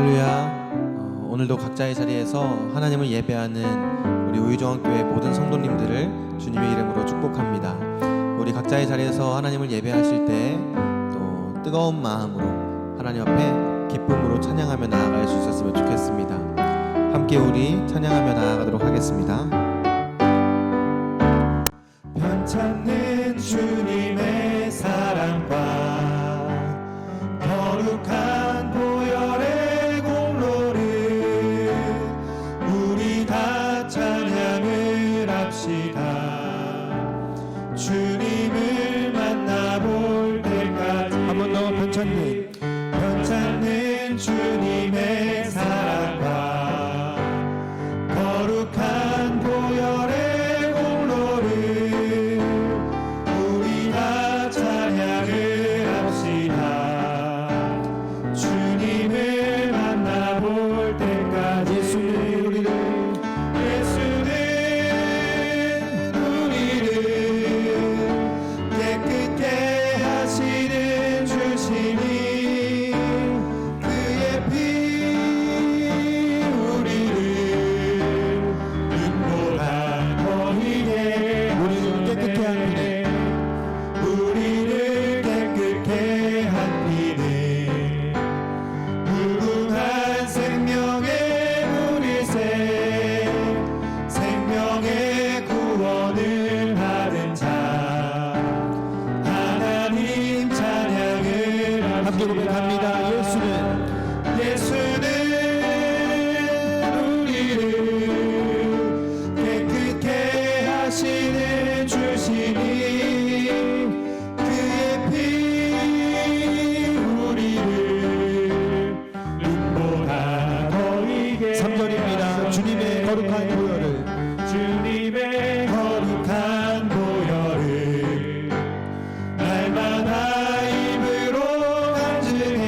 할렐루야. 오늘도 각자의 자리에서 하나님을 예배하는 우리 우유정원교회 모든 성도님들을 주님의 이름으로 축복합니다. 우리 각자의 자리에서 하나님을 예배하실 때 또 뜨거운 마음으로 하나님 앞에 기쁨으로 찬양하며 나아갈 수 있었으면 좋겠습니다. 함께 우리 찬양하며 나아가도록 하겠습니다. 변찮는 주님의 사랑과 거룩한 보혈의 공로를 우리 다 찬양을 합시다. 주님을 만나볼 때까지 한 번 더 변찮는 주님의 사랑과 거룩한 보혈의 공로를 우리 다 찬양을 합시다. 주님을 만나볼 때까지 예수는 우리를 깨끗게 하시는 주시니 그의 피 우리를 눈보다 더이게 우리를 깨끗게 한 피는 우리를 깨끗게 한 피는 무궁한 생명의 물이새 생명의 구원을 받은 자 하나님 찬양을 함께 고백합니다. 예수는 우리를 깨끗게 하시는 주시니 그의 피 우리를 눈보다 더이게 3절입니다. 주님의 거룩한 보혈을 날마다 입으로 간증해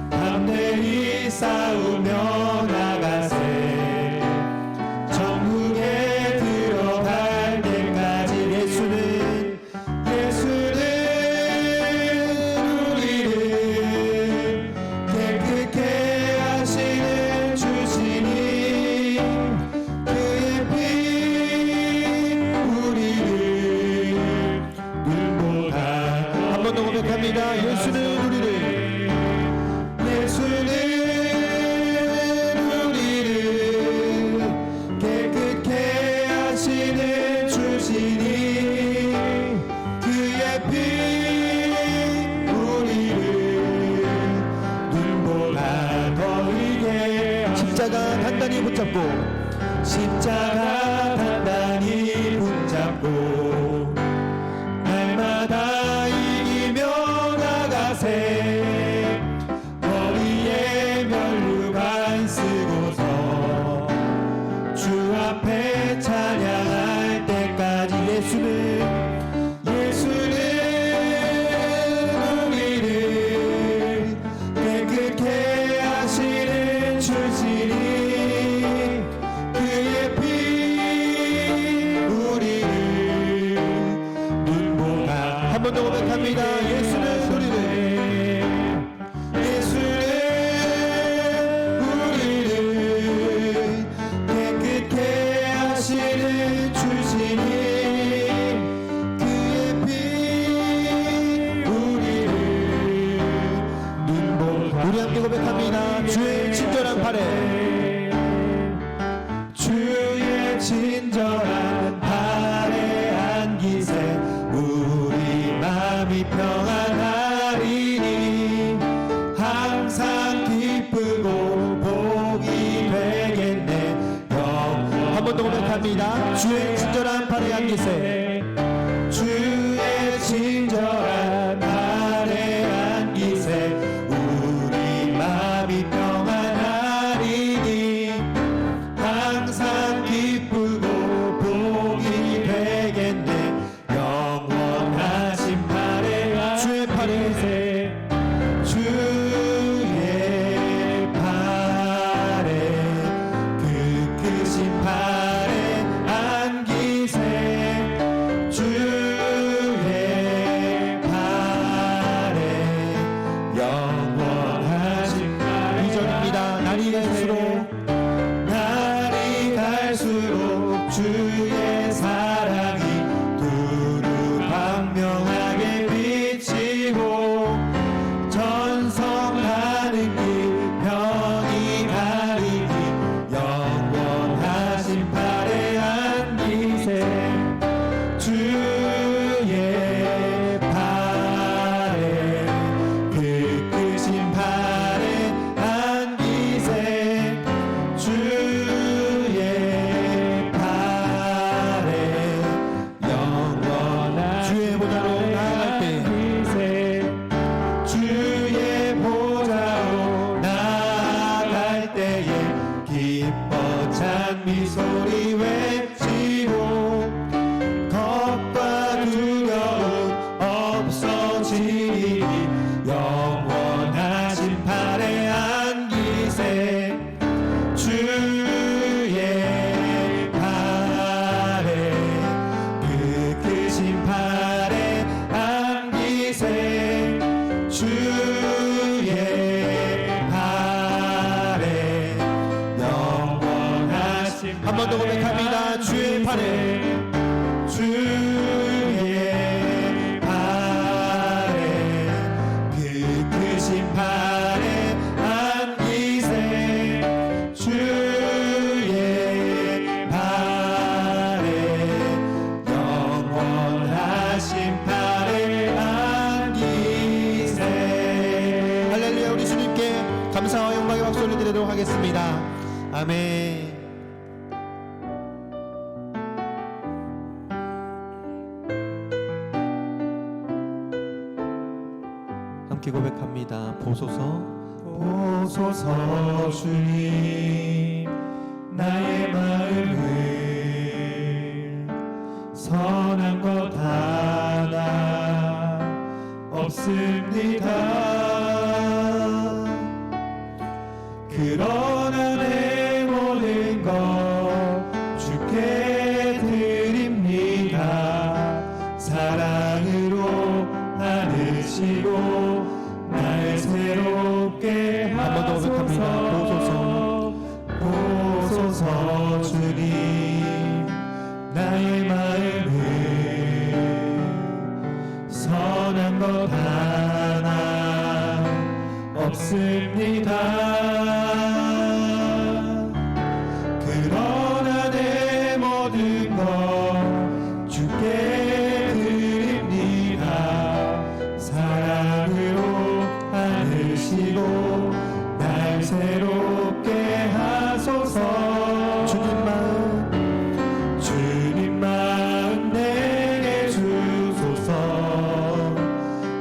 담대히 싸우며 나가세 천국에 들어갈 때까지 예수는 우리를 깨끗게 하시는 주시니 그의 피 우리를 눈보다 한 번 더 고백합니다. 예수는 우리를 깨끗게 하시는 주시니 그의 피 우리를 눈보다 더이게 십자가 단단히 붙잡고 날마다 이기며 나가세 머리에 면류관 쓰고서 주 앞에 찬양할 때까지 예수는 우리를 깨끗게 하시는 주시니 그의 피 우리를 눈보다 한 번 더 고백합니다. 예수는 우리를 깨끗게 하시는 주시니 그의 피 우리를 눈보다 우리 함께 고백합니다. 주의 친절한 팔에 안기세 우리 마음이 평안하리니 항상 기쁘고 복이 되겠네. 한 번 더 고백합니다. 주의 친절한 팔에 안기세 주의 친절한 팔에 안기세 우리 마음이 평안하리니 항상 기쁘고 복이 되겠네. 영원하신 팔에 주의 팔에 그 크신 팔에 안기세 주의 하겠습니다. 아멘. 함께 고백합니다. 보소서 주님, 나의 마음을 선한 것 하나 없습니다. 그러나 내 모든 것 주께 드립니다. 사랑으로 안으시고 날 새롭게 한 번 더 고백합니다. 보소서 주님, 나의 마음을 선한 것 하나 없습니다. 그러나 내 모든 것 주께 드립니다. 사랑으로 안으시고 날 새롭게 하소서. 주님 마음 내게 주소서.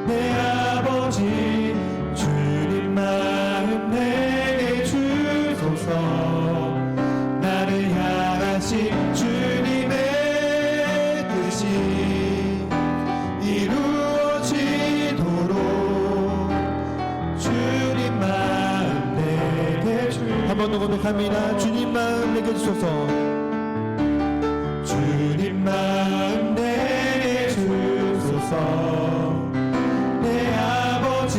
내 아버지 주님 마음 내게 주소서. 나를 향하신 주님의 뜻이 이루어지도록 주님 마음 내게 주소서. 한 번 더 고백합니다. 주님 마음 내게 주소서. 주님 마음 내게 주소서. 내 아버지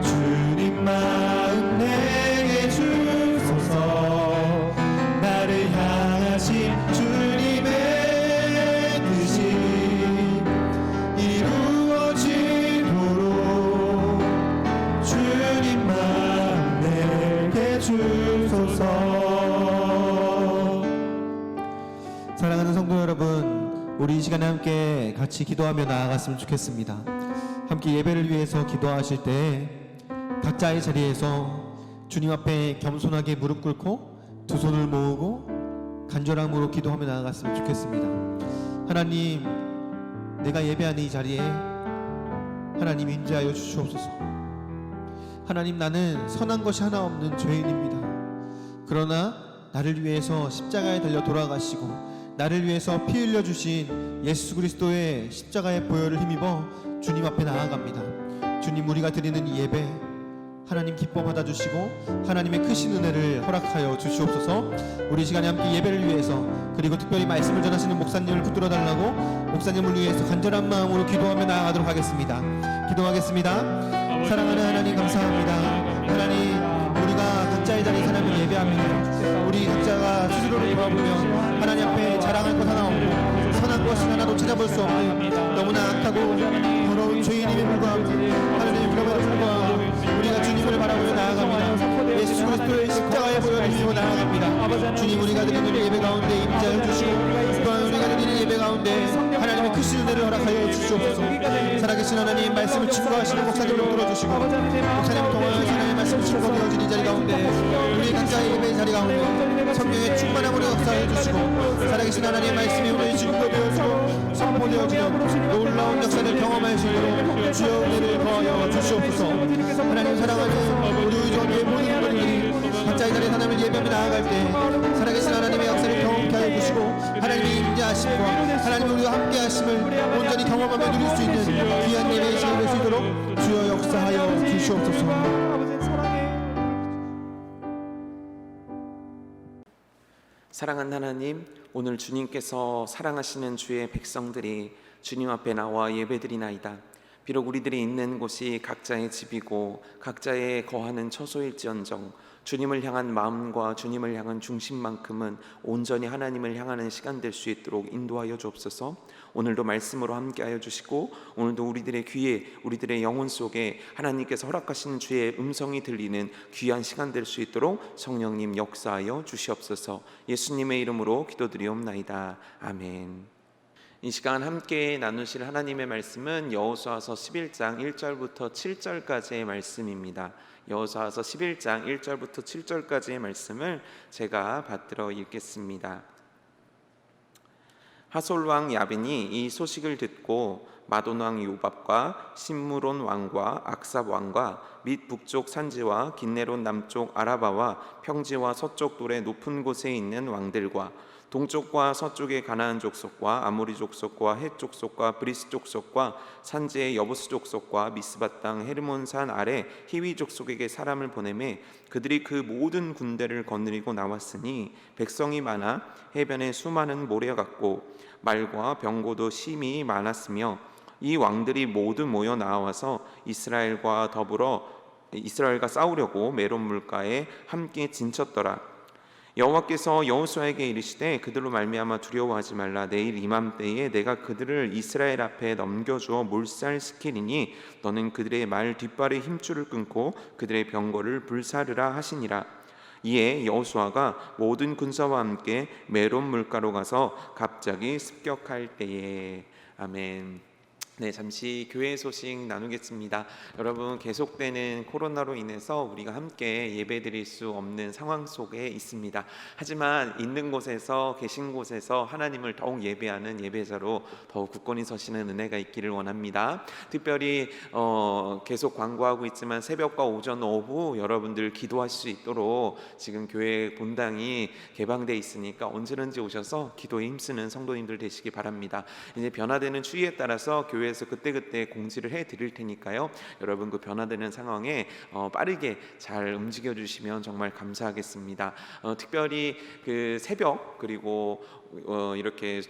주님 마음 내게 주소서. 나를 향하신 주님의 뜻이 이루어지도록 주님 마음 내게 주소서. 사랑하는 성도 여러분, 우리 이 시간에 함께 같이 기도하며 나아갔으면 좋겠습니다. 함께 예배를 위해서 기도하실 때 각자의 자리에서 주님 앞에 겸손하게 무릎 꿇고 두 손을 모으고 간절함으로 기도하며 나아갔으면 좋겠습니다. 하나님, 내가 예배하는 이 자리에 하나님 임재하여 주시옵소서. 하나님, 나는 선한 것이 하나 없는 죄인입니다. 그러나 나를 위해서 십자가에 달려 돌아가시고 나를 위해서 피 흘려 주신 예수 그리스도의 십자가의 보혈을 힘입어 주님 앞에 나아갑니다. 주님, 우리가 드리는 이 예배 하나님 기뻐 받아주시고 하나님의 크신 은혜를 허락하여 주시옵소서. 우리 시간에 함께 예배를 위해서, 그리고 특별히 말씀을 전하시는 목사님을 붙들어 달라고 목사님을 위해서 간절한 마음으로 기도하며 나아가도록 하겠습니다. 기도하겠습니다. 사랑하는 하나님, 감사합니다. 하나님, 우리가 각자의 자리에 하나님을 예배하며 우리 각자가 스스로를 돌아보면 하나님 앞에 자랑할 것 하나 없고 선한 것이 하나도 찾아볼 수 없는 너무나 악하고 더러운 죄인임에 불구하고 하나님, 그럼에도 불구하고 우리가 주님을 바라보며 나아갑니다. 예수 그리스도의 십자가의 보혈을 힘입어 나아갑니다. 주님, 우리가 드리는 예배 가운데 임재하여 주시고 또한 우리가 드리는 예배 가운데 하나님의 크신 은혜를 허락하여 주시옵소서. 살아계신 하나님, 말씀을 증거하시는 목사님을 들어주시고 목사님을 통하여 하나님의 말씀을 증거되어진 이 자리 가운데 우리 각자의 예배의 자리 가운데 성령의 충만함으로 역사해 주시고 살아계신 하나님의 말씀이 우리 증거되어지고 선포되어지는 놀라운 역사를 경험할 수 있도록 주여 은혜를 더하여 주시옵소서. 하나님, 사랑하는 우리 의존의 모든 분들이 각자의 자리에 하나님을 예배하며 나아갈 때 살아계신 하나님의 역사를 경험케 하여 주시고 하나님의 임재하심과 하나님의 우리와 함께 하심을 온전히 경험하며 누릴 수 있는 귀한 예배의 시간이 될 수 있도록 주여 역사하여 주시옵소서. 사랑하는 하나님, 오늘 주님께서 사랑하시는 주의 백성들이 주님 앞에 나와 예배드리나이다. 비록 우리들이 있는 곳이 각자의 집이고 각자의 거하는 처소일지언정 주님을 향한 마음과 주님을 향한 중심만큼은 온전히 하나님을 향하는 시간 될 수 있도록 인도하여 주옵소서. 오늘도 말씀으로 함께하여 주시고 오늘도 우리들의 귀에, 우리들의 영혼 속에 하나님께서 허락하시는 주의 음성이 들리는 귀한 시간 될 수 있도록 성령님 역사하여 주시옵소서. 예수님의 이름으로 기도드리옵나이다. 아멘. 이 시간 함께 나누실 하나님의 말씀은 여호수아서 11장 1절부터 7절까지의 말씀입니다. 여호수아서 11장 1절부터 7절까지의 말씀을 제가 받들어 읽겠습니다. 하솔 왕 야빈이 이 소식을 듣고 마돈 왕 요밥과 심므론 왕과 악삽 왕과 및 북쪽 산지와 긴네론 남쪽 아라바와 평지와 서쪽 돌의 높은 곳에 있는 왕들과 동쪽과 서쪽의 가나안 족속과 아모리 족속과 헷 족속과 브리스 족속과 산지의 여부스 족속과 미스바 땅 헤르몬 산 아래 히위 족속에게 사람을 보내매 그들이 그 모든 군대를 거느리고 나왔으니 백성이 많아 해변에 수많은 모래 같고 말과 병고도 심히 많았으며 이 왕들이 모두 모여 나와서 이스라엘과 싸우려고 메론 물가에 함께 진쳤더라. 여호와께서 여호수아에게 이르시되 그들로 말미암아 두려워하지 말라. 내일 이맘때에 내가 그들을 이스라엘 앞에 넘겨주어 몰살시키리니 너는 그들의 말 뒷발의 힘줄을 끊고 그들의 병거를 불사르라 하시니라. 이에 여호수아가 모든 군사와 함께 메론 물가로 가서 갑자기 습격할 때에. 아멘. 네, 잠시 교회 소식 나누겠습니다. 여러분, 계속되는 코로나로 인해서 우리가 함께 예배드릴 수 없는 상황 속에 있습니다. 하지만 있는 곳에서, 계신 곳에서 하나님을 더욱 예배하는 예배자로 더욱 굳건히 서시는 은혜가 있기를 원합니다. 특별히 계속 광고하고 있지만 새벽과 오전, 오후 여러분들 기도할 수 있도록 지금 교회 본당이 개방되어 있으니까 언제든지 오셔서 기도에 힘쓰는 성도님들 되시기 바랍니다. 이제 변화되는 추위에 따라서 교회에서 그때그때 공지를 해드릴 테니까요. 여러분 그 변화되는 상황에 빠르게 잘 움직여 주시면 정말 감사하겠습니다. 특별히 그 새벽 그리고 이렇게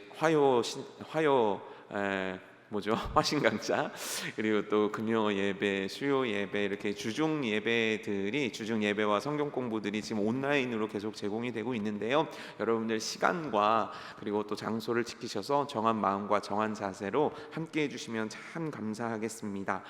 화신강좌 그리고 또 금요 예배, 수요 예배 이렇게 주중 예배들이 주중 예배와 성경 공부들이 지금 온라인으로 계속 제공이 되고 있는데요. 여러분들 시간과 그리고 또 장소를 지키셔서 정한 마음과 정한 자세로 함께 해주시면 참 감사하겠습니다.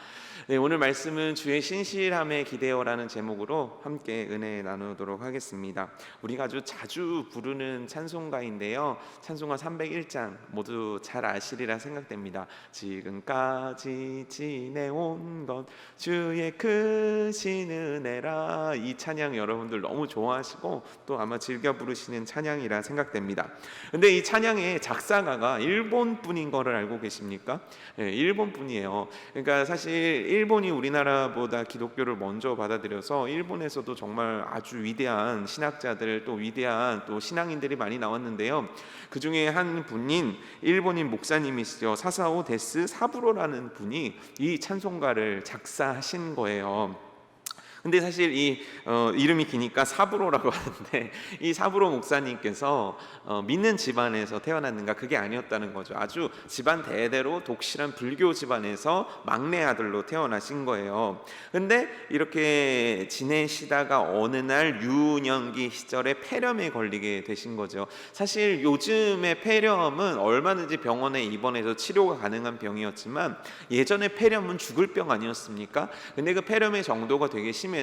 네, 오늘 말씀은 주의 신실함에 기대어라는 제목으로 함께 은혜 나누도록 하겠습니다. 우리가 아주 자주 부르는 찬송가인데요. 찬송가 301장 모두 잘 아시리라 생각됩니다. 지금까지 지내온 것 주의 크신 은혜라. 이 찬양 여러분들 너무 좋아하시고 또 아마 즐겨 부르시는 찬양이라 생각됩니다. 근데 이 찬양의 작사가가 일본 분인 거를 알고 계십니까? 네, 일본 분이에요. 그러니까 사실 일본이 우리나라보다 기독교를 먼저 받아들여서 일본에서도 정말 아주 위대한 신학자들 또 위대한 또 신앙인들이 많이 나왔는데요. 그 중에 한 분인 일본인 목사님이시죠. 사사오 데스 사부로라는 분이 이 찬송가를 작사하신 거예요. 근데 사실 이 이름이 기니까 사부로라고 하는데 이 사부로 목사님께서 믿는 집안에서 태어났는가 그게 아니었다는 거죠. 아주 집안 대대로 독실한 불교 집안에서 막내 아들로 태어나신 거예요. 근데 이렇게 지내시다가 어느 날 유년기 시절에 폐렴에 걸리게 되신 거죠. 사실 요즘의 폐렴은 얼마든지 병원에 입원해서 치료가 가능한 병이었지만 예전에 폐렴은 죽을 병 아니었습니까? 근데 그 폐렴의 정도가 되게 심해서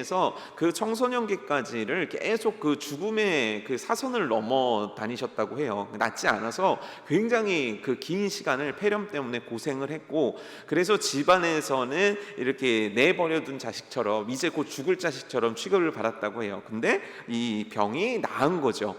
그 청소년기까지를 계속 그 죽음의 그 사선을 넘어 다니셨다고 해요. 낫지 않아서 굉장히 그 긴 시간을 폐렴 때문에 고생을 했고, 그래서 집안에서는 이렇게 내버려둔 자식처럼 이제 곧 죽을 자식처럼 취급을 받았다고 해요. 근데 이 병이 나은 거죠.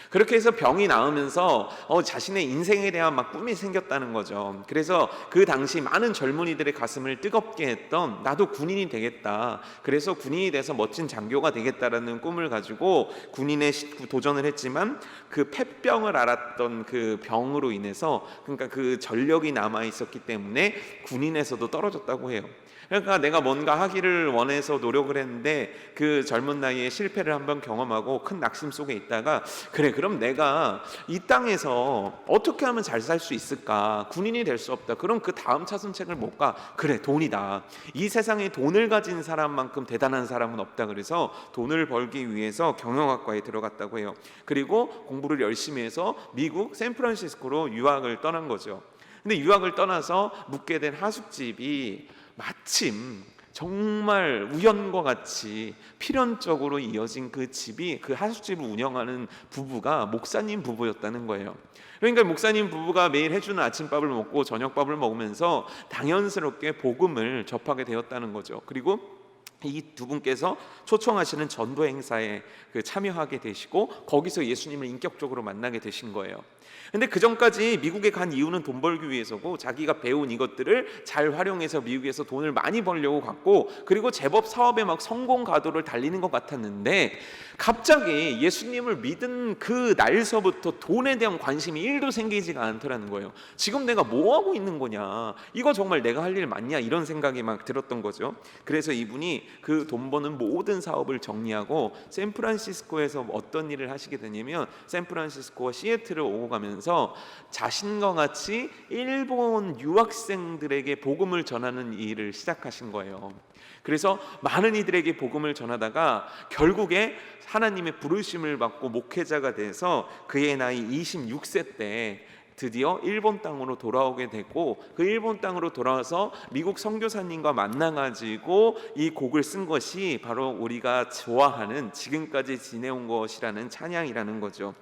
그렇게 해서 병이 나으면서 자신의 인생에 대한 막 꿈이 생겼다는 거죠. 그래서 그 당시 많은 젊은이들의 가슴을 뜨겁게 했던 나도 군인이 되겠다. 그래서 군인이 돼서 멋진 장교가 되겠다라는 꿈을 가지고 군인에 도전을 했지만 그 폐병을 앓았던 그 병으로 인해서 그러니까 그 전력이 남아 있었기 때문에 군인에서도 떨어졌다고 해요. 그러니까 내가 뭔가 하기를 원해서 노력을 했는데 그 젊은 나이에 실패를 한번 경험하고 큰 낙심 속에 있다가 그래 그럼 내가 이 땅에서 어떻게 하면 잘 살 수 있을까? 군인이 될 수 없다. 그럼 그 다음 차선책을 못 가. 그래 돈이다. 이 세상에 돈을 가진 사람만큼 대단한 사람은 없다. 그래서 돈을 벌기 위해서 경영학과에 들어갔다고 해요. 그리고 공부를 열심히 해서 미국 샌프란시스코로 유학을 떠난 거죠. 근데 유학을 떠나서 묵게 된 하숙집이 마침 정말 우연과 같이 필연적으로 이어진 그 집이, 그 하숙집을 운영하는 부부가 목사님 부부였다는 거예요. 그러니까 목사님 부부가 매일 해주는 아침밥을 먹고 저녁밥을 먹으면서 당연스럽게 복음을 접하게 되었다는 거죠. 그리고 이 두 분께서 초청하시는 전도 행사에 참여하게 되시고 거기서 예수님을 인격적으로 만나게 되신 거예요. 근데 그 전까지 미국에 간 이유는 돈 벌기 위해서고, 자기가 배운 이것들을 잘 활용해서 미국에서 돈을 많이 벌려고 갔고, 그리고 제법 사업에 막 성공 가도를 달리는 것 같았는데, 갑자기 예수님을 믿은 그 날서부터 돈에 대한 관심이 1도 생기지가 않더라는 거예요. 지금 내가 뭐 하고 있는 거냐, 이거 정말 내가 할 일 맞냐, 이런 생각이 막 들었던 거죠. 그래서 이분이 그 돈 버는 모든 사업을 정리하고 샌프란시스코에서 어떤 일을 하시게 되냐면, 샌프란시스코와 시애틀을 오고 가면서 자신과 같이 일본 유학생들에게 복음을 전하는 일을 시작하신 거예요. 그래서 많은 이들에게 복음을 전하다가 결국에 하나님의 부르심을 받고 목회자가 돼서 그의 나이 26세 때 드디어 일본 땅으로 돌아오게 되고, 그 일본 땅으로 돌아와서 미국 선교사님과 만나가지고 이 곡을 쓴 것이 바로 우리가 좋아하는 지금까지 지내온 것이라는 찬양이라는 거죠.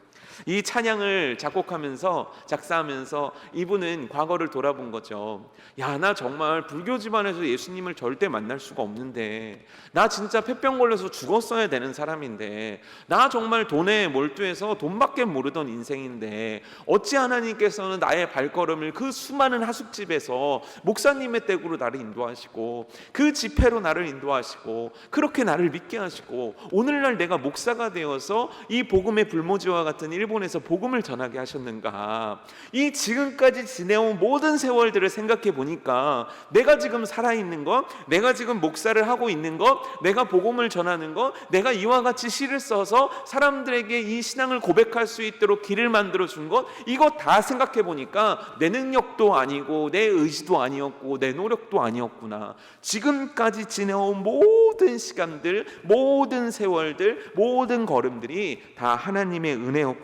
이 찬양을 작사하면서 이분은 과거를 돌아본 거죠. 야, 나 정말 불교 집안에서 예수님을 절대 만날 수가 없는데, 나 진짜 폐병 걸려서 죽었어야 되는 사람인데, 나 정말 돈에 몰두해서 돈밖에 모르던 인생인데, 어찌 하나님께서는 나의 발걸음을 그 수많은 하숙집에서 목사님의 댁으로 나를 인도하시고, 그 집회로 나를 인도하시고, 그렇게 나를 믿게 하시고, 오늘날 내가 목사가 되어서 이 복음의 불모지와 같은 일본에서 복음을 전하게 하셨는가. 이 지금까지 지내온 모든 세월들을 생각해 보니까, 내가 지금 살아있는 것, 내가 지금 목사를 하고 있는 것, 내가 복음을 전하는 것, 내가 이와 같이 시를 써서 사람들에게 이 신앙을 고백할 수 있도록 길을 만들어 준 것, 이거 다 생각해 보니까 내 능력도 아니고 내 의지도 아니었고 내 노력도 아니었구나. 지금까지 지내온 모든 시간들, 모든 세월들, 모든 걸음들이 다 하나님의 은혜였구나.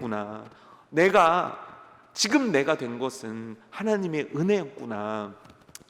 지금 내가 된 것은 하나님의 은혜였구나.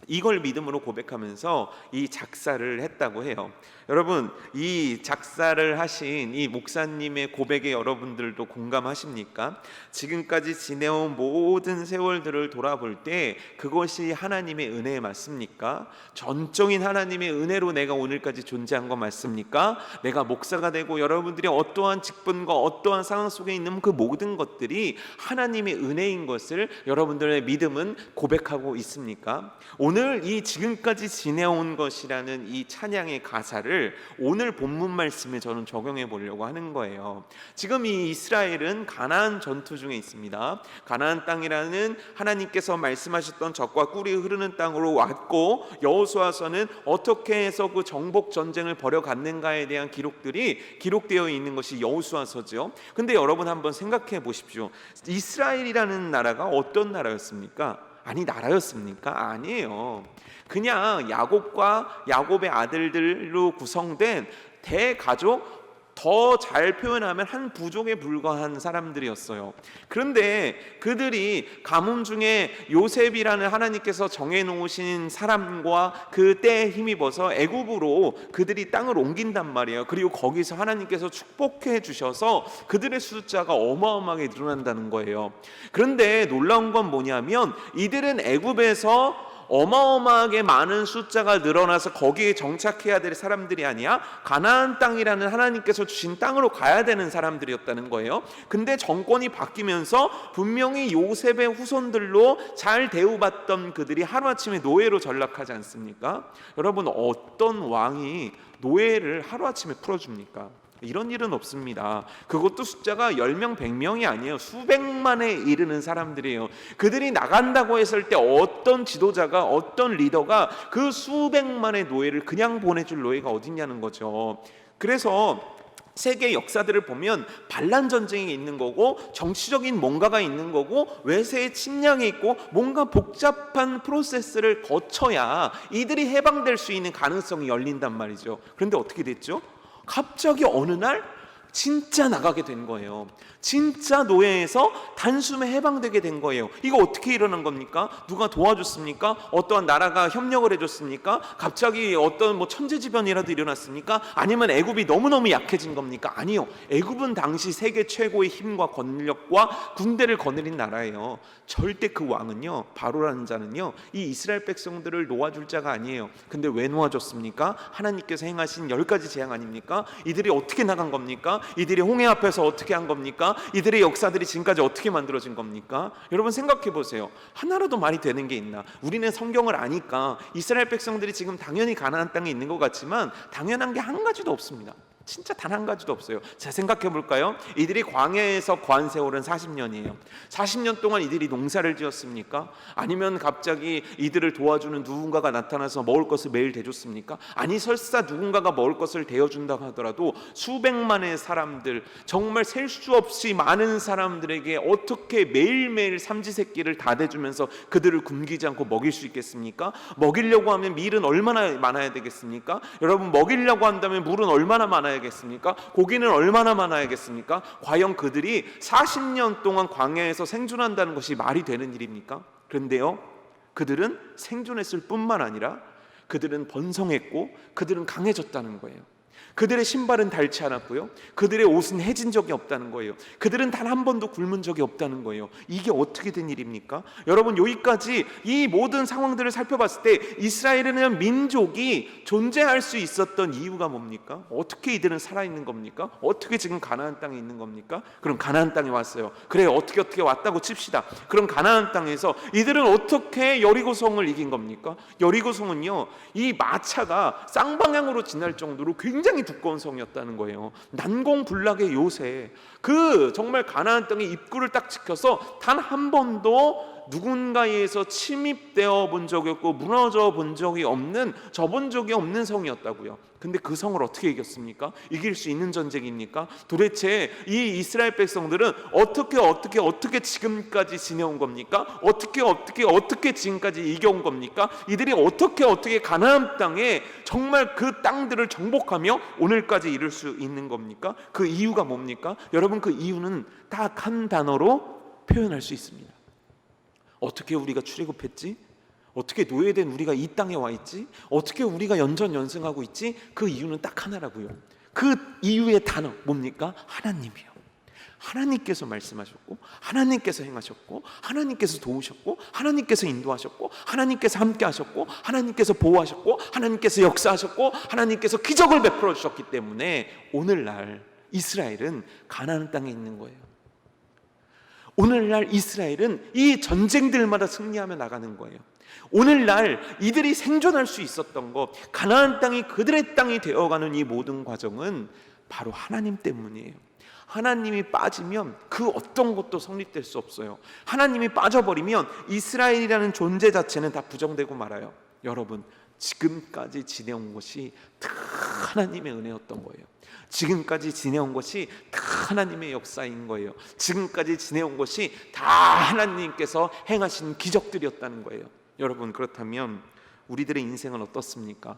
이걸 믿음으로 고백하면서 이 작사를 했다고 해요. 여러분, 이 작사를 하신 이 목사님의 고백에 여러분들도 공감하십니까? 지금까지 지내온 모든 세월들을 돌아볼 때 그것이 하나님의 은혜 맞습니까? 전적인 하나님의 은혜로 내가 오늘까지 존재한 거 맞습니까? 내가 목사가 되고 여러분들이 어떠한 직분과 어떠한 상황 속에 있는 그 모든 것들이 하나님의 은혜인 것을 여러분들의 믿음은 고백하고 있습니까? 오늘 이 지금까지 지내온 것이라는 이 찬양의 가사를 오늘 본문 말씀에 저는 적용해 보려고 하는 거예요. 지금 이 이스라엘은 가나안 전투 중에 있습니다. 가나안 땅이라는 하나님께서 말씀하셨던 젖과 꿀이 흐르는 땅으로 왔고, 여호수아서는 어떻게 해서 그 정복 전쟁을 벌여갔는가에 대한 기록들이 기록되어 있는 것이 여호수아서죠. 근데 여러분 한번 생각해 보십시오. 이스라엘이라는 나라가 어떤 나라였습니까? 나라였습니까? 아니에요. 그냥 야곱의 아들들로 구성된 대가족, 더 잘 표현하면 한 부족에 불과한 사람들이었어요. 그런데 그들이 가뭄 중에 요셉이라는 하나님께서 정해놓으신 사람과 그 때에 힘입어서 애굽으로 그들이 땅을 옮긴단 말이에요. 그리고 거기서 하나님께서 축복해 주셔서 그들의 숫자가 어마어마하게 늘어난다는 거예요. 그런데 놀라운 건 뭐냐면, 이들은 애굽에서 어마어마하게 많은 숫자가 늘어나서 거기에 정착해야 될 사람들이 아니야 가나안 땅이라는 하나님께서 주신 땅으로 가야 되는 사람들이었다는 거예요. 근데 정권이 바뀌면서 분명히 요셉의 후손들로 잘 대우받던 그들이 하루아침에 노예로 전락하지 않습니까? 여러분, 어떤 왕이 노예를 하루아침에 풀어줍니까? 이런 일은 없습니다. 그것도 숫자가 10명, 100명이 아니에요. 수백만에 이르는 사람들이에요. 그들이 나간다고 했을 때 어떤 지도자가, 어떤 리더가 그 수백만의 노예를 그냥 보내줄 노예가 어딨냐는 거죠. 그래서 세계 역사들을 보면 반란 전쟁이 있는 거고, 정치적인 뭔가가 있는 거고, 외세의 침략이 있고, 뭔가 복잡한 프로세스를 거쳐야 이들이 해방될 수 있는 가능성이 열린단 말이죠. 그런데 어떻게 됐죠? 갑자기 어느 날 진짜 나가게 된 거예요. 진짜 노예에서 단숨에 해방되게 된 거예요. 이거 어떻게 일어난 겁니까? 누가 도와줬습니까? 어떠한 나라가 협력을 해줬습니까? 갑자기 어떤 뭐 천재지변이라도 일어났습니까? 아니면 애굽이 너무너무 약해진 겁니까? 아니요. 애굽은 당시 세계 최고의 힘과 권력과 군대를 거느린 나라예요. 절대 그 왕은요, 바로라는 자는요, 이 이스라엘 백성들을 놓아줄 자가 아니에요. 근데 왜 놓아줬습니까? 하나님께서 행하신 10가지 재앙 아닙니까? 이들이 어떻게 나간 겁니까? 이들이 홍해 앞에서 어떻게 한 겁니까? 이들의 역사들이 지금까지 어떻게 만들어진 겁니까? 여러분 생각해 보세요. 하나라도 말이 되는 게 있나? 우리는 성경을 아니까 이스라엘 백성들이 지금 당연히 가나안 땅에 있는 것 같지만 당연한 게 한 가지도 없습니다. 진짜 단 한 가지도 없어요. 자, 생각해 볼까요? 이들이 광야에서 거한 세월은 40년이에요. 40년 동안 이들이 농사를 지었습니까? 아니면 갑자기 이들을 도와주는 누군가가 나타나서 먹을 것을 매일 대줬습니까? 아니, 설사 누군가가 먹을 것을 대어준다고 하더라도 수백만의 사람들, 정말 셀 수 없이 많은 사람들에게 어떻게 매일매일 삼시세끼를 다 대주면서 그들을 굶기지 않고 먹일 수 있겠습니까? 먹이려고 하면 밀은 얼마나 많아야 되겠습니까? 여러분, 먹이려고 한다면 물은 얼마나 많아야 겠습니까? 고기는 얼마나 많아야겠습니까? 과연 그들이 40년 동안 광야에서 생존한다는 것이 말이 되는 일입니까? 그런데요, 그들은 생존했을 뿐만 아니라 그들은 번성했고 그들은 강해졌다는 거예요. 그들의 신발은 닳지 않았고요, 그들의 옷은 해진 적이 없다는 거예요. 그들은 단 한 번도 굶은 적이 없다는 거예요. 이게 어떻게 된 일입니까? 여러분, 여기까지 이 모든 상황들을 살펴봤을 때 이스라엘이라는 민족이 존재할 수 있었던 이유가 뭡니까? 어떻게 이들은 살아있는 겁니까? 어떻게 지금 가나안 땅에 있는 겁니까? 그럼 가나안 땅에 왔어요. 그래, 어떻게 왔다고 칩시다. 그럼 가나안 땅에서 이들은 어떻게 여리고성을 이긴 겁니까? 여리고성은요, 이 마차가 쌍방향으로 지날 정도로 굉장히 두꺼운 성이었다는 거예요. 난공불락의 요새, 그 정말 가나안 땅의 입구를 딱 지켜서 단 한 번도 누군가에서 침입되어 본 적이 없고 무너져 본 적이 없는, 져본 적이 없는 성이었다고요. 근데 그 성을 어떻게 이겼습니까? 이길 수 있는 전쟁입니까? 도대체 이 이스라엘 백성들은 어떻게 지금까지 지내온 겁니까? 어떻게 지금까지 이겨온 겁니까? 이들이 어떻게 가나안 땅에 정말 그 땅들을 정복하며 오늘까지 이룰 수 있는 겁니까? 그 이유가 뭡니까? 여러분, 그 이유는 딱 한 단어로 표현할 수 있습니다. 어떻게 우리가 출애굽했지? 어떻게 노예된 우리가 이 땅에 와 있지? 어떻게 우리가 연전연승하고 있지? 그 이유는 딱 하나라고요. 그 이유의 단어 뭡니까? 하나님이요. 하나님께서 말씀하셨고, 하나님께서 행하셨고, 하나님께서 도우셨고, 하나님께서 인도하셨고, 하나님께서 함께하셨고, 하나님께서 보호하셨고, 하나님께서 역사하셨고, 하나님께서 기적을 베풀어 주셨기 때문에 오늘날 이스라엘은 가나안 땅에 있는 거예요. 오늘날 이스라엘은 이 전쟁들마다 승리하며 나가는 거예요. 오늘날 이들이 생존할 수 있었던 것, 가나안 땅이 그들의 땅이 되어가는 이 모든 과정은 바로 하나님 때문이에요. 하나님이 빠지면 그 어떤 것도 성립될 수 없어요. 하나님이 빠져버리면 이스라엘이라는 존재 자체는 다 부정되고 말아요. 여러분, 지금까지 지내온 것이 다 하나님의 은혜였던 거예요. 지금까지 지내온 것이 다 하나님의 역사인 거예요. 지금까지 지내온 것이 다 하나님께서 행하신 기적들이었다는 거예요. 여러분, 그렇다면 우리들의 인생은 어떻습니까?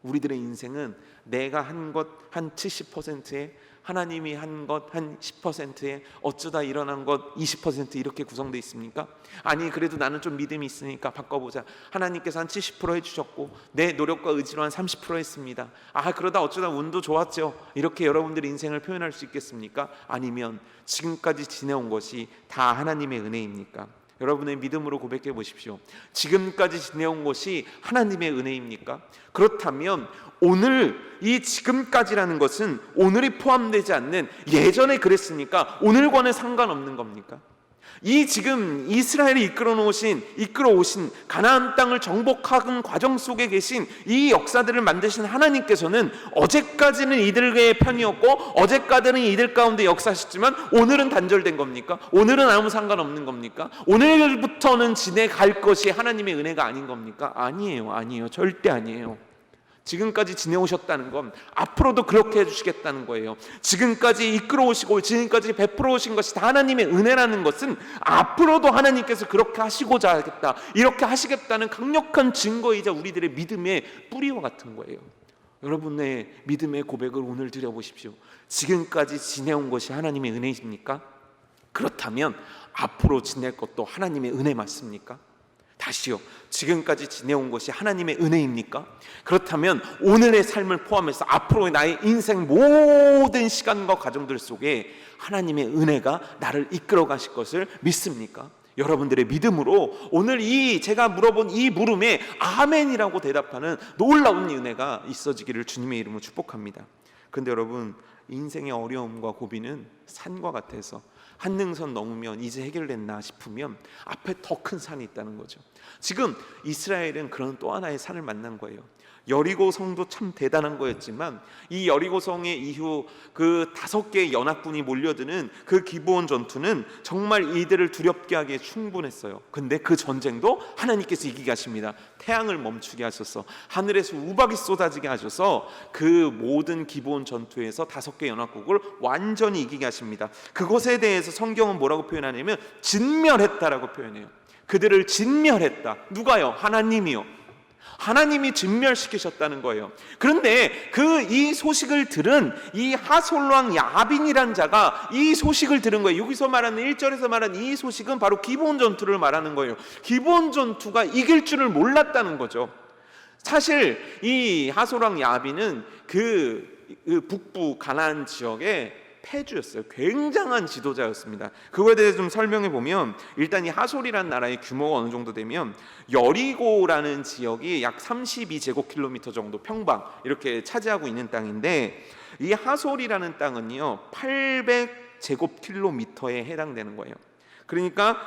우리들의 인생은 내가 한 것 한 70%에, 하나님이 한 것 한 10%에, 어쩌다 일어난 것 20% 이렇게 구성되어 있습니까? 아니, 그래도 나는 좀 믿음이 있으니까 바꿔보자. 하나님께서 한 70% 해주셨고 내 노력과 의지로 한 30% 했습니다. 그러다 어쩌다 운도 좋았죠. 이렇게 여러분들의 인생을 표현할 수 있겠습니까? 아니면 지금까지 지내온 것이 다 하나님의 은혜입니까? 여러분의 믿음으로 고백해 보십시오. 지금까지 지내온 것이 하나님의 은혜입니까? 그렇다면 오늘 이 지금까지라는 것은 오늘이 포함되지 않는 예전에 그랬으니까 오늘과는 상관없는 겁니까? 이 지금 이스라엘이 이끌어오신 가나안 땅을 정복하는 과정 속에 계신 이 역사들을 만드신 하나님께서는 어제까지는 이들의 편이었고 어제까지는 이들 가운데 역사하셨지만 오늘은 단절된 겁니까? 오늘은 아무 상관없는 겁니까? 오늘부터는 지내갈 것이 하나님의 은혜가 아닌 겁니까? 아니에요. 절대 아니에요. 지금까지 지내오셨다는 건 앞으로도 그렇게 해주시겠다는 거예요. 지금까지 이끌어오시고 지금까지 베풀어 오신 것이 다 하나님의 은혜라는 것은 앞으로도 하나님께서 그렇게 하시고자 하겠다, 이렇게 하시겠다는 강력한 증거이자 우리들의 믿음의 뿌리와 같은 거예요. 여러분의 믿음의 고백을 오늘 드려보십시오. 지금까지 지내온 것이 하나님의 은혜입니까? 그렇다면 앞으로 지낼 것도 하나님의 은혜 맞습니까? 다시요, 지금까지 지내온 것이 하나님의 은혜입니까? 그렇다면 오늘의 삶을 포함해서 앞으로의 나의 인생 모든 시간과 과정들 속에 하나님의 은혜가 나를 이끌어 가실 것을 믿습니까? 여러분들의 믿음으로 오늘 제가 물어본 이 물음에 아멘이라고 대답하는 놀라운 은혜가 있어지기를 주님의 이름으로 축복합니다. 근데 여러분, 인생의 어려움과 고비는 산과 같아서 한능선 넘으면 이제 해결됐나 싶으면 앞에 더 큰 산이 있다는 거죠. 지금 이스라엘은 그런 또 하나의 산을 만난 거예요. 여리고 성도 참 대단한 거였지만 이 여리고 성의 이후 그 5개의 연합군이 몰려드는 그 기브온 전투는 정말 이들을 두렵게 하기에 충분했어요. 근데 그 전쟁도 하나님께서 이기게 하십니다. 태양을 멈추게 하셔서 하늘에서 우박이 쏟아지게 하셔서 그 모든 기브온 전투에서 5개 연합국을 완전히 이기게 하십니다. 그것에 대해서 성경은 뭐라고 표현하냐면 진멸했다라고 표현해요. 그들을 진멸했다. 누가요? 하나님이요. 하나님이 진멸시키셨다는 거예요. 그런데 이 소식을 들은 이 하솔왕 야빈이란 자가 이 소식을 들은 거예요. 여기서 말하는 1절에서 말하는 이 소식은 바로 기브온 전투를 말하는 거예요. 기브온 전투가 이길 줄을 몰랐다는 거죠. 사실 이 하솔왕 야빈은 그 북부 가나안 지역에 패주였어요. 굉장한 지도자였습니다. 그거에 대해서 좀 설명해 보면, 일단 이 하솔이라는 나라의 규모가 어느 정도 되면 여리고라는 지역이 약 32제곱킬로미터 정도 평방 이렇게 차지하고 있는 땅인데, 이 하솔이라는 땅은요 800제곱킬로미터에 해당되는 거예요. 그러니까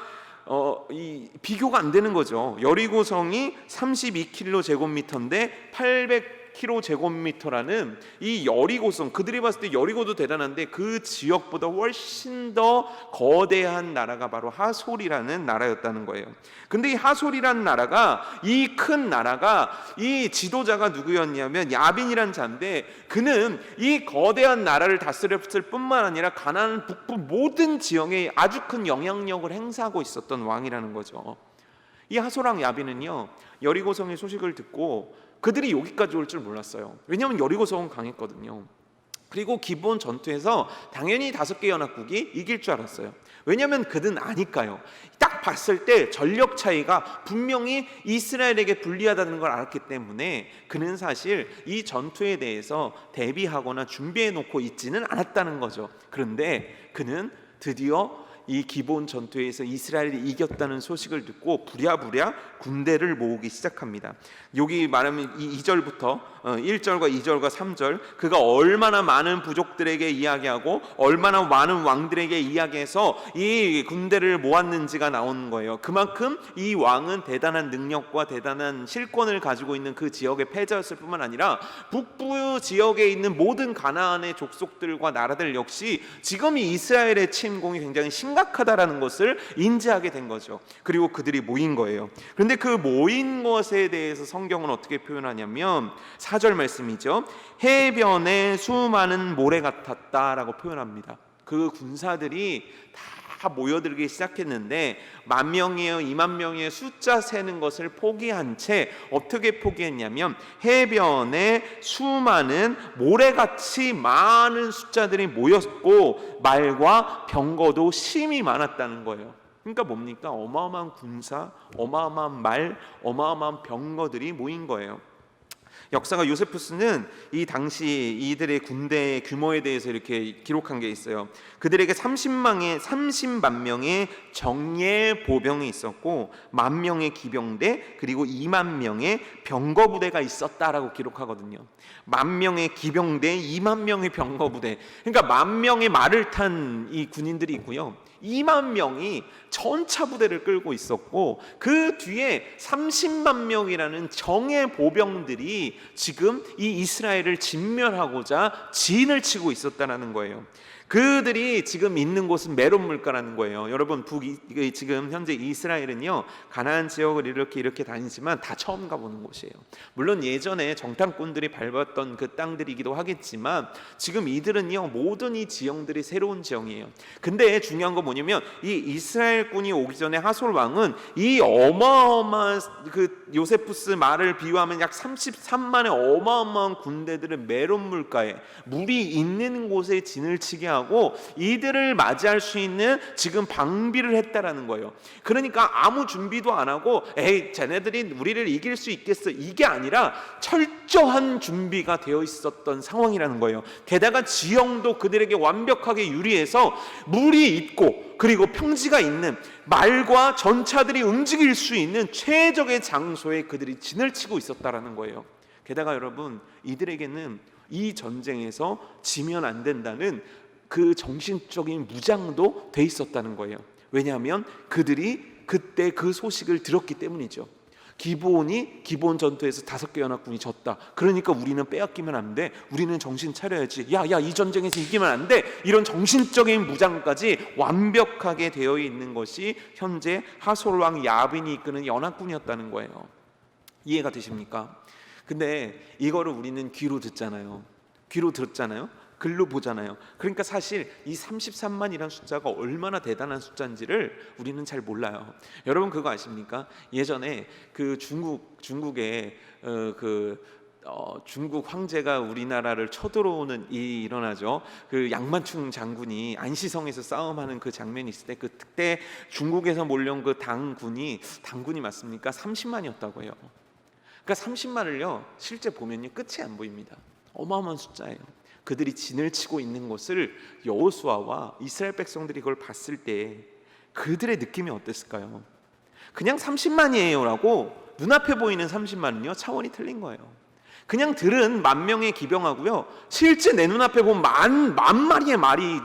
이 비교가 안 되는 거죠. 여리고성이 32km제곱미터인데 800km제곱미터라는 이 여리고성, 그들이 봤을 때 여리고도 대단한데 그 지역보다 훨씬 더 거대한 나라가 바로 하솔이라는 나라였다는 거예요. 근데 이 하솔이라는 나라가, 이 큰 나라가, 이 지도자가 누구였냐면 야빈이란 자인데, 그는 이 거대한 나라를 다스렸을 뿐만 아니라 가나안 북부 모든 지역에 아주 큰 영향력을 행사하고 있었던 왕이라는 거죠. 이 하솔왕 야빈은요 여리고성의 소식을 듣고 그들이 여기까지 올 줄 몰랐어요. 왜냐하면 여리고성은 강했거든요. 그리고 기브온 전투에서 당연히 5개 연합국이 이길 줄 알았어요. 왜냐하면 그는 아니까요. 딱 봤을 때 전력 차이가 분명히 이스라엘에게 불리하다는 걸 알았기 때문에 그는 사실 이 전투에 대해서 대비하거나 준비해 놓고 있지는 않았다는 거죠. 그런데 그는 드디어 이 기브온 전투에서 이스라엘이 이겼다는 소식을 듣고 부랴부랴 군대를 모으기 시작합니다. 여기 말하면 이 2절부터 1절과 2절과 3절, 그가 얼마나 많은 부족들에게 이야기하고 얼마나 많은 왕들에게 이야기해서 이 군대를 모았는지가 나오는 거예요. 그만큼 이 왕은 대단한 능력과 대단한 실권을 가지고 있는 그 지역의 패자였을 뿐만 아니라 북부 지역에 있는 모든 가나안의 족속들과 나라들 역시 지금 이 이스라엘의 침공이 굉장히 심각하다라는 것을 인지하게 된 거죠. 그리고 그들이 모인 거예요. 그런데 그 모인 것에 대해서 성경은 어떻게 표현하냐면 4절 말씀이죠. 해변에 수많은 모래 같았다라고 표현합니다. 그 군사들이 다 모여들기 시작했는데 10,000명이에요, 20,000명이에요, 숫자 세는 것을 포기한 채 어떻게 포기했냐면 해변에 수많은 모래같이 많은 숫자들이 모였고 말과 병거도 심히 많았다는 거예요. 그러니까 뭡니까? 어마어마한 군사, 어마어마한 말, 어마어마한 병거들이 모인 거예요. 역사가 요세푸스는 이 당시 이들의 군대의 규모에 대해서 이렇게 기록한 게 있어요. 그들에게 30만 명의 정예 보병이 있었고 10,000명의 기병대, 그리고 20,000명의 병거 부대가 있었다라고 기록하거든요. 10,000명의 기병대, 20,000명의 병거 부대. 그러니까 10,000명의 말을 탄 이 군인들이 있고요. 20,000명이 전차 부대를 끌고 있었고 그 뒤에 30만 명이라는 정예 보병들이 지금 이 이스라엘을 진멸하고자 진을 치고 있었다는 거예요. 그들이 지금 있는 곳은 메론 물가라는 거예요. 여러분, 지금 현재 이스라엘은요 가나안 지역을 이렇게 다니지만 다 처음 가보는 곳이에요. 물론 예전에 정탐꾼들이 밟았던 그 땅들이기도 하겠지만 지금 이들은요 모든 이 지형들이 새로운 지형이에요. 근데 중요한 건 뭐냐면 이 이스라엘군이 오기 전에 하솔 왕은 이 어마어마한 그 요세푸스 말을 비유하면 약 33만의 어마어마한 군대들을 메론 물가에 물이 있는 곳에 진을 치게 하고 이들을 맞이할 수 있는 지금 방비를 했다라는 거예요. 그러니까 아무 준비도 안 하고 에이 쟤네들이 우리를 이길 수 있겠어, 이게 아니라 철저한 준비가 되어 있었던 상황이라는 거예요. 게다가 지형도 그들에게 완벽하게 유리해서 물이 있고 그리고 평지가 있는 말과 전차들이 움직일 수 있는 최적의 장소에 그들이 진을 치고 있었다라는 거예요. 게다가 여러분, 이들에게는 이 전쟁에서 지면 안 된다는 그 정신적인 무장도 돼 있었다는 거예요. 왜냐하면 그들이 그때 그 소식을 들었기 때문이죠. 기브온 전투에서 5개 연합군이 졌다. 그러니까 우리는 빼앗기면 안 돼. 우리는 정신 차려야지. 야, 이 전쟁에서 이기면 안 돼. 이런 정신적인 무장까지 완벽하게 되어 있는 것이 현재 하솔 왕 야빈이 이끄는 연합군이었다는 거예요. 이해가 되십니까? 근데 이거를 우리는 귀로 듣잖아요. 귀로 들었잖아요. 글로 보잖아요. 그러니까 사실 이 33만이라는 숫자가 얼마나 대단한 숫자인지를 우리는 잘 몰라요. 여러분 그거 아십니까? 예전에 그 중국의 중국 황제가 우리나라를 쳐들어오는 일이 일어나죠. 그 양만충 장군이 안시성에서 싸움하는 그 장면이 있을 때 그때 중국에서 몰려온 그 당군이 맞습니까? 30만이었다고 해요. 그러니까 30만을요 실제 보면요 끝이 안 보입니다. 어마어마한 숫자예요. 그들이 진을 치고 있는 것을 여호수아와 이스라엘 백성들이 그걸 봤을 때 그들의 느낌이 어땠을까요? 그냥 30만이에요 라고 눈앞에 보이는 30만은요 차원이 틀린 거예요. 그냥 들은 10,000명의 기병하고요 실제 내 눈앞에 보면 만 마리의 말이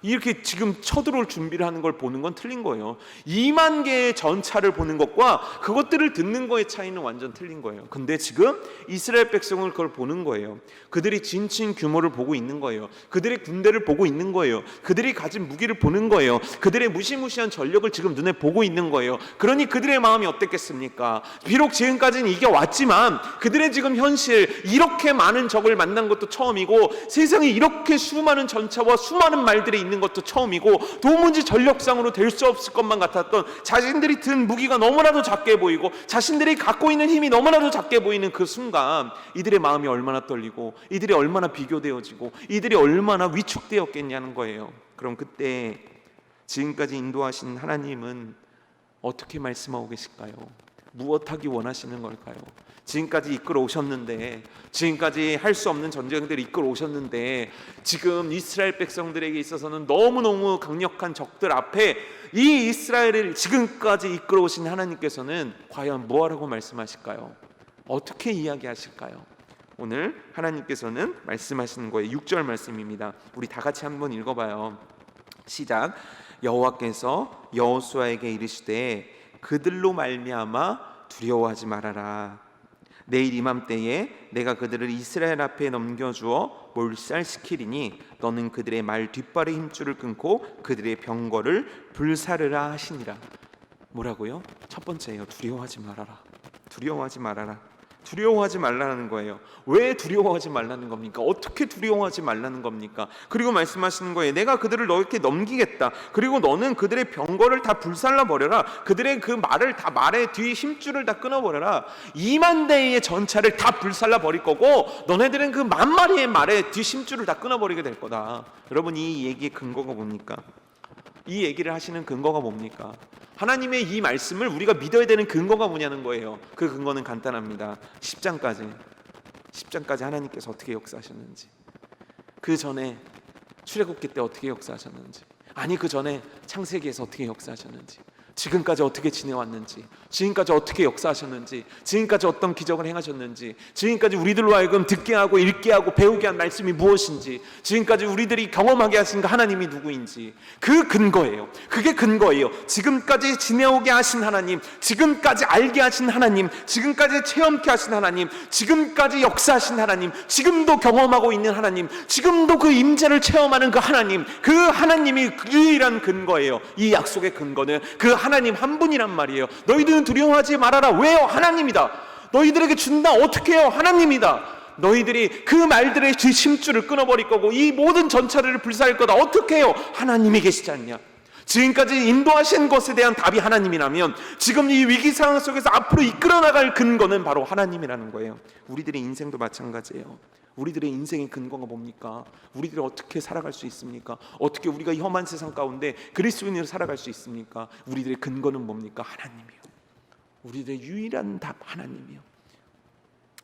이렇게 지금 쳐들어올 준비를 하는 걸 보는 건 틀린 거예요. 2만 개의 전차를 보는 것과 그것들을 듣는 거의 차이는 완전 틀린 거예요. 근데 지금 이스라엘 백성은 그걸 보는 거예요. 그들이 진친 규모를 보고 있는 거예요. 그들의 군대를 보고 있는 거예요. 그들이 가진 무기를 보는 거예요. 그들의 무시무시한 전력을 지금 눈에 보고 있는 거예요. 그러니 그들의 마음이 어땠겠습니까? 비록 지금까지는 이겨왔지만 그들의 지금 현실, 이렇게 많은 적을 만난 것도 처음이고 세상에 이렇게 수많은 전차와 수많은 말들이 있는 것도 처음이고 도무지 전력상으로 될 수 없을 것만 같았던 자신들이 든 무기가 너무나도 작게 보이고 자신들이 갖고 있는 힘이 너무나도 작게 보이는 그 순간 이들의 마음이 얼마나 떨리고 이들이 얼마나 비교되어지고 이들이 얼마나 위축되었겠냐는 거예요. 그럼 그때 지금까지 인도하신 하나님은 어떻게 말씀하고 계실까요? 무엇하기 원하시는 걸까요? 지금까지 이끌어 오셨는데, 지금까지 할 수 없는 전쟁들을 이끌어 오셨는데 지금 이스라엘 백성들에게 있어서는 너무너무 강력한 적들 앞에 이 이스라엘을 지금까지 이끌어 오신 하나님께서는 과연 뭐하라고 말씀하실까요? 어떻게 이야기하실까요? 오늘 하나님께서는 말씀하시는 거예요. 6절 말씀입니다. 우리 다 같이 한번 읽어봐요. 시작. 여호와께서 여호수아에게 이르시되 그들로 말미암아 두려워하지 말아라. 내일 이맘때에 내가 그들을 이스라엘 앞에 넘겨주어 몰살시키리니 너는 그들의 말 뒷발의 힘줄을 끊고 그들의 병거를 불사르라 하시니라. 뭐라고요? 첫 번째예요. 두려워하지 말아라. 두려워하지 말아라. 두려워하지 말라는 거예요. 왜 두려워하지 말라는 겁니까? 어떻게 두려워하지 말라는 겁니까? 그리고 말씀하시는 거예요. 내가 그들을 너에게 넘기겠다. 그리고 너는 그들의 병거를 다 불살라 버려라. 그들의 그 말의 뒤 힘줄을 다 끊어버려라. 2만 대의 전차를 다 불살라 버릴 거고 너네들은 그 10,000마리의 말의 뒤 힘줄을 다 끊어버리게 될 거다. 여러분 이 얘기의 근거가 뭡니까? 이 얘기를 하시는 근거가 뭡니까? 하나님의 이 말씀을 우리가 믿어야 되는 근거가 뭐냐는 거예요. 그 근거는 간단합니다. 10장까지 하나님께서 어떻게 역사하셨는지, 그 전에 출애굽기 때 어떻게 역사하셨는지, 아니 그 전에 창세기에서 어떻게 역사하셨는지, 지금까지 어떻게 지내왔는지, 지금까지 어떻게 역사하셨는지, 지금까지 어떤 기적을 행하셨는지, 지금까지 우리들로 하여금 듣게 하고 읽게 하고 배우게 한 말씀이 무엇인지, 지금까지 우리들이 경험하게 하신 그 하나님이 누구인지, 그 근거예요. 그게 근거예요. 지금까지 지내오게 하신 하나님, 지금까지 알게 하신 하나님, 지금까지 체험케 하신 하나님, 지금까지 역사하신 하나님, 지금도 경험하고 있는 하나님, 지금도 그 임재를 체험하는 그 하나님, 그 하나님이 유일한 근거예요. 이 약속의 근거는 그 하나님 한 분이란 말이에요. 너희들은 두려워하지 말아라. 왜요? 하나님이다. 너희들에게 준다. 어떻게 해요? 하나님이다. 너희들이 그 말들의 힘줄을 끊어버릴 거고 이 모든 전차를 불살릴 거다. 어떻게 해요? 하나님이 계시지 않냐? 지금까지 인도하신 것에 대한 답이 하나님이라면 지금 이 위기 상황 속에서 앞으로 이끌어 나갈 근거는 바로 하나님이라는 거예요. 우리들의 인생도 마찬가지예요. 우리들의 인생의 근거가 뭡니까? 우리들이 어떻게 살아갈 수 있습니까? 어떻게 우리가 험한 세상 가운데 그리스도인으로 살아갈 수 있습니까? 우리들의 근거는 뭡니까? 하나님이요. 우리들의 유일한 답 하나님이요.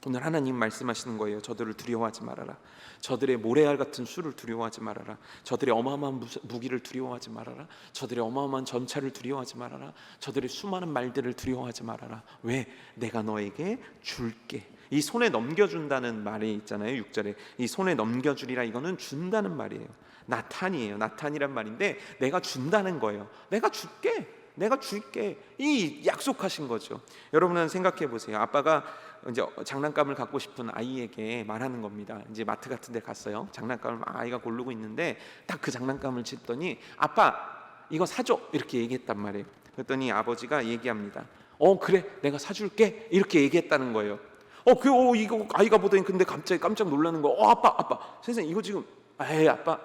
오늘 하나님 말씀하시는 거예요. 저들을 두려워하지 말아라. 저들의 모래알 같은 수를 두려워하지 말아라. 저들의 어마어마한 무기를 두려워하지 말아라. 저들의 어마어마한 전차를 두려워하지 말아라. 저들의 수많은 말들을 두려워하지 말아라. 왜? 내가 너에게 줄게. 이 손에 넘겨준다는 말이 있잖아요. 6절에 이 손에 넘겨주리라, 이거는 준다는 말이에요. 나탄이에요. 나탄이란 말인데 내가 준다는 거예요. 내가 줄게. 이 약속하신 거죠. 여러분은 생각해 보세요. 아빠가 이제 장난감을 갖고 싶은 아이에게 말하는 겁니다. 이제 마트 같은 데 갔어요. 장난감을 막 아이가 고르고 있는데 딱 그 장난감을 짚더니 아빠 이거 사줘, 이렇게 얘기했단 말이에요. 그랬더니 아버지가 얘기합니다. 그래, 내가 사줄게, 이렇게 얘기했다는 거예요. 이거 아이가 보더니 근데 갑자기 깜짝 놀라는 거. 아빠 선생님 이거 지금 아빠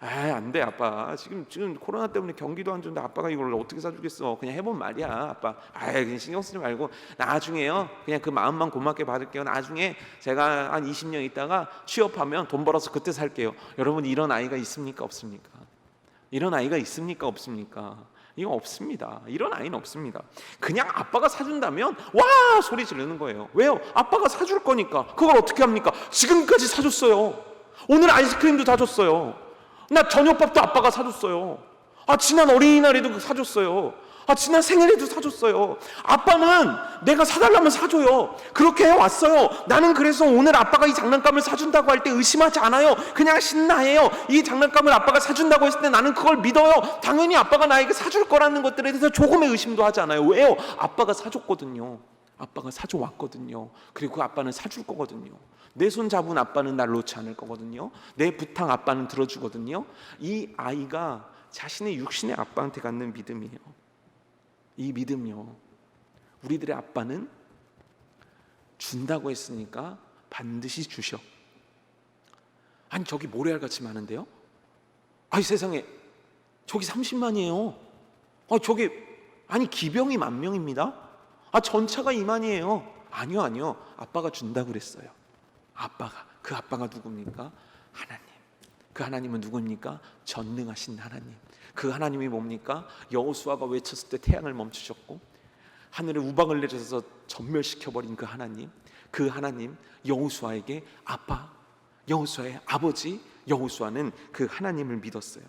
안 돼. 아빠 지금 코로나 때문에 경기도 안 좋은데 아빠가 이걸 어떻게 사주겠어. 그냥 해본 말이야 아빠. 그냥 신경 쓰지 말고 나중에요 그냥 그 마음만 고맙게 받을게요. 나중에 제가 한 20년 있다가 취업하면 돈 벌어서 그때 살게요. 여러분, 이런 아이가 있습니까 없습니까? 이런 아이가 있습니까 없습니까? 이거 없습니다. 이런 아이는 없습니다. 그냥 아빠가 사준다면 와 소리 지르는 거예요. 왜요? 아빠가 사줄 거니까. 그걸 어떻게 합니까? 지금까지 사줬어요. 오늘 아이스크림도 사줬어요. 나 저녁밥도 아빠가 사줬어요. 지난 어린이날에도 사줬어요. 지난 생일에도 사줬어요. 아빠는 내가 사달라면 사줘요. 그렇게 해왔어요. 나는 그래서 오늘 아빠가 이 장난감을 사준다고 할 때 의심하지 않아요. 그냥 신나해요. 이 장난감을 아빠가 사준다고 했을 때 나는 그걸 믿어요. 당연히 아빠가 나에게 사줄 거라는 것들에 대해서 조금의 의심도 하지 않아요. 왜요? 아빠가 사줬거든요. 아빠가 사줘왔거든요. 그리고 그 아빠는 사줄 거거든요. 내 손 잡은 아빠는 날 놓지 않을 거거든요. 내 부탁 아빠는 들어주거든요. 이 아이가 자신의 육신의 아빠한테 갖는 믿음이에요. 이 믿음요, 우리들의 아빠는 준다고 했으니까 반드시 주셔. 저기 모래알같이 많은데요? 세상에 저기 30만이에요. 저기 기병이 10,000명입니다. 전차가 20,000이에요. 아니요. 아빠가 준다고 그랬어요. 그 아빠가 누굽니까? 하나님. 그 하나님은 누굽니까? 전능하신 하나님. 그 하나님이 뭡니까? 여호수아가 외쳤을 때 태양을 멈추셨고 하늘에 우박을 내려서 전멸시켜버린 그 하나님. 그 하나님 여호수아에게 아빠, 여호수아의 아버지, 여호수아는 그 하나님을 믿었어요.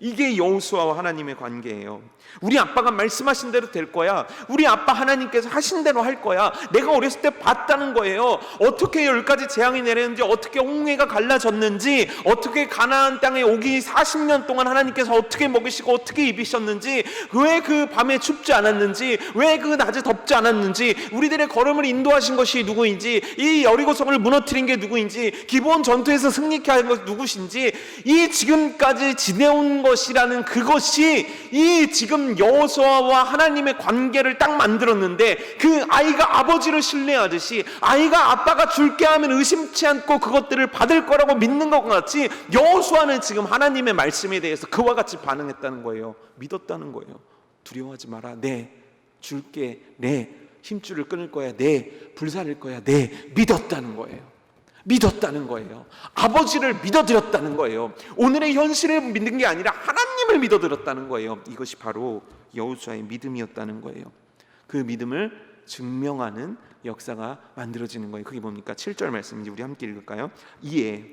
이게 여호수아와 하나님의 관계예요. 우리 아빠가 말씀하신 대로 될 거야. 우리 아빠 하나님께서 하신 대로 할 거야. 내가 어렸을 때 봤다는 거예요. 어떻게 10가지 재앙이 내렸는지, 어떻게 홍해가 갈라졌는지, 어떻게 가나안 땅에 오기 40년 동안 하나님께서 어떻게 먹이시고 어떻게 입히셨는지, 왜 그 밤에 춥지 않았는지, 왜 그 낮에 덥지 않았는지, 우리들의 걸음을 인도하신 것이 누구인지, 이 여리고성을 무너뜨린 게 누구인지, 기브온 전투에서 승리케 한 것이 누구신지, 이 지금까지 지내온 것이라는 그것이 이 지금 여호수아와 하나님의 관계를 딱 만들었는데, 그 아이가 아버지를 신뢰하듯이 아이가 아빠가 줄게 하면 의심치 않고 그것들을 받을 거라고 믿는 것과 같이 여호수아는 지금 하나님의 말씀에 대해서 그와 같이 반응했다는 거예요. 믿었다는 거예요. 두려워하지 마라. 네, 줄게. 네, 힘줄을 끊을 거야. 네, 불살릴 거야. 네, 믿었다는 거예요. 믿었다는 거예요. 아버지를 믿어드렸다는 거예요. 오늘의 현실을 믿는 게 아니라 하나님을 믿어드렸다는 거예요. 이것이 바로 여호수아의 믿음이었다는 거예요. 그 믿음을 증명하는 역사가 만들어지는 거예요. 그게 뭡니까? 7절 말씀인지 우리 함께 읽을까요? 이에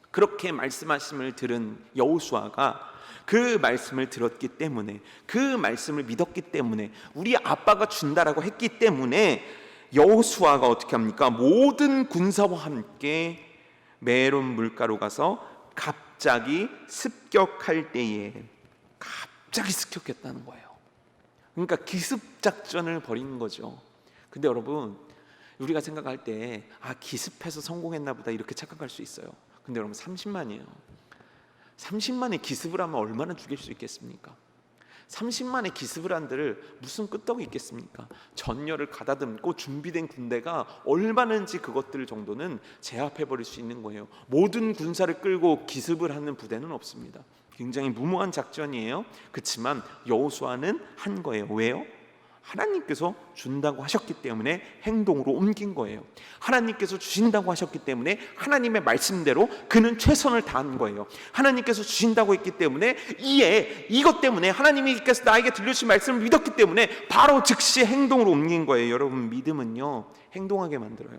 그렇게 말씀하심을 들은 여호수아가 그 말씀을 들었기 때문에, 그 말씀을 믿었기 때문에, 우리 아빠가 준다라고 했기 때문에 여호수아가 어떻게 합니까? 모든 군사와 함께 메론 물가로 가서 갑자기 습격할 때에 갑자기 습격했다는 거예요. 그러니까 기습 작전을 벌이는 거죠. 근데 여러분, 우리가 생각할 때 기습해서 성공했나 보다 이렇게 착각할 수 있어요. 근데 여러분, 30만이에요. 30만에 기습을 하면 얼마나 죽일 수 있겠습니까? 30만의 기습을 한들 무슨 끄떡이 있겠습니까? 전열을 가다듬고 준비된 군대가 얼마는지 그것들 정도는 제압해버릴 수 있는 거예요. 모든 군사를 끌고 기습을 하는 부대는 없습니다. 굉장히 무모한 작전이에요. 그렇지만 여호수아는 한 거예요. 왜요? 하나님께서 준다고 하셨기 때문에 행동으로 옮긴 거예요. 하나님께서 주신다고 하셨기 때문에 하나님의 말씀대로 그는 최선을 다한 거예요. 하나님께서 주신다고 했기 때문에 이것 때문에 하나님께서 나에게 들려주신 말씀을 믿었기 때문에 바로 즉시 행동으로 옮긴 거예요. 여러분, 믿음은요, 행동하게 만들어요.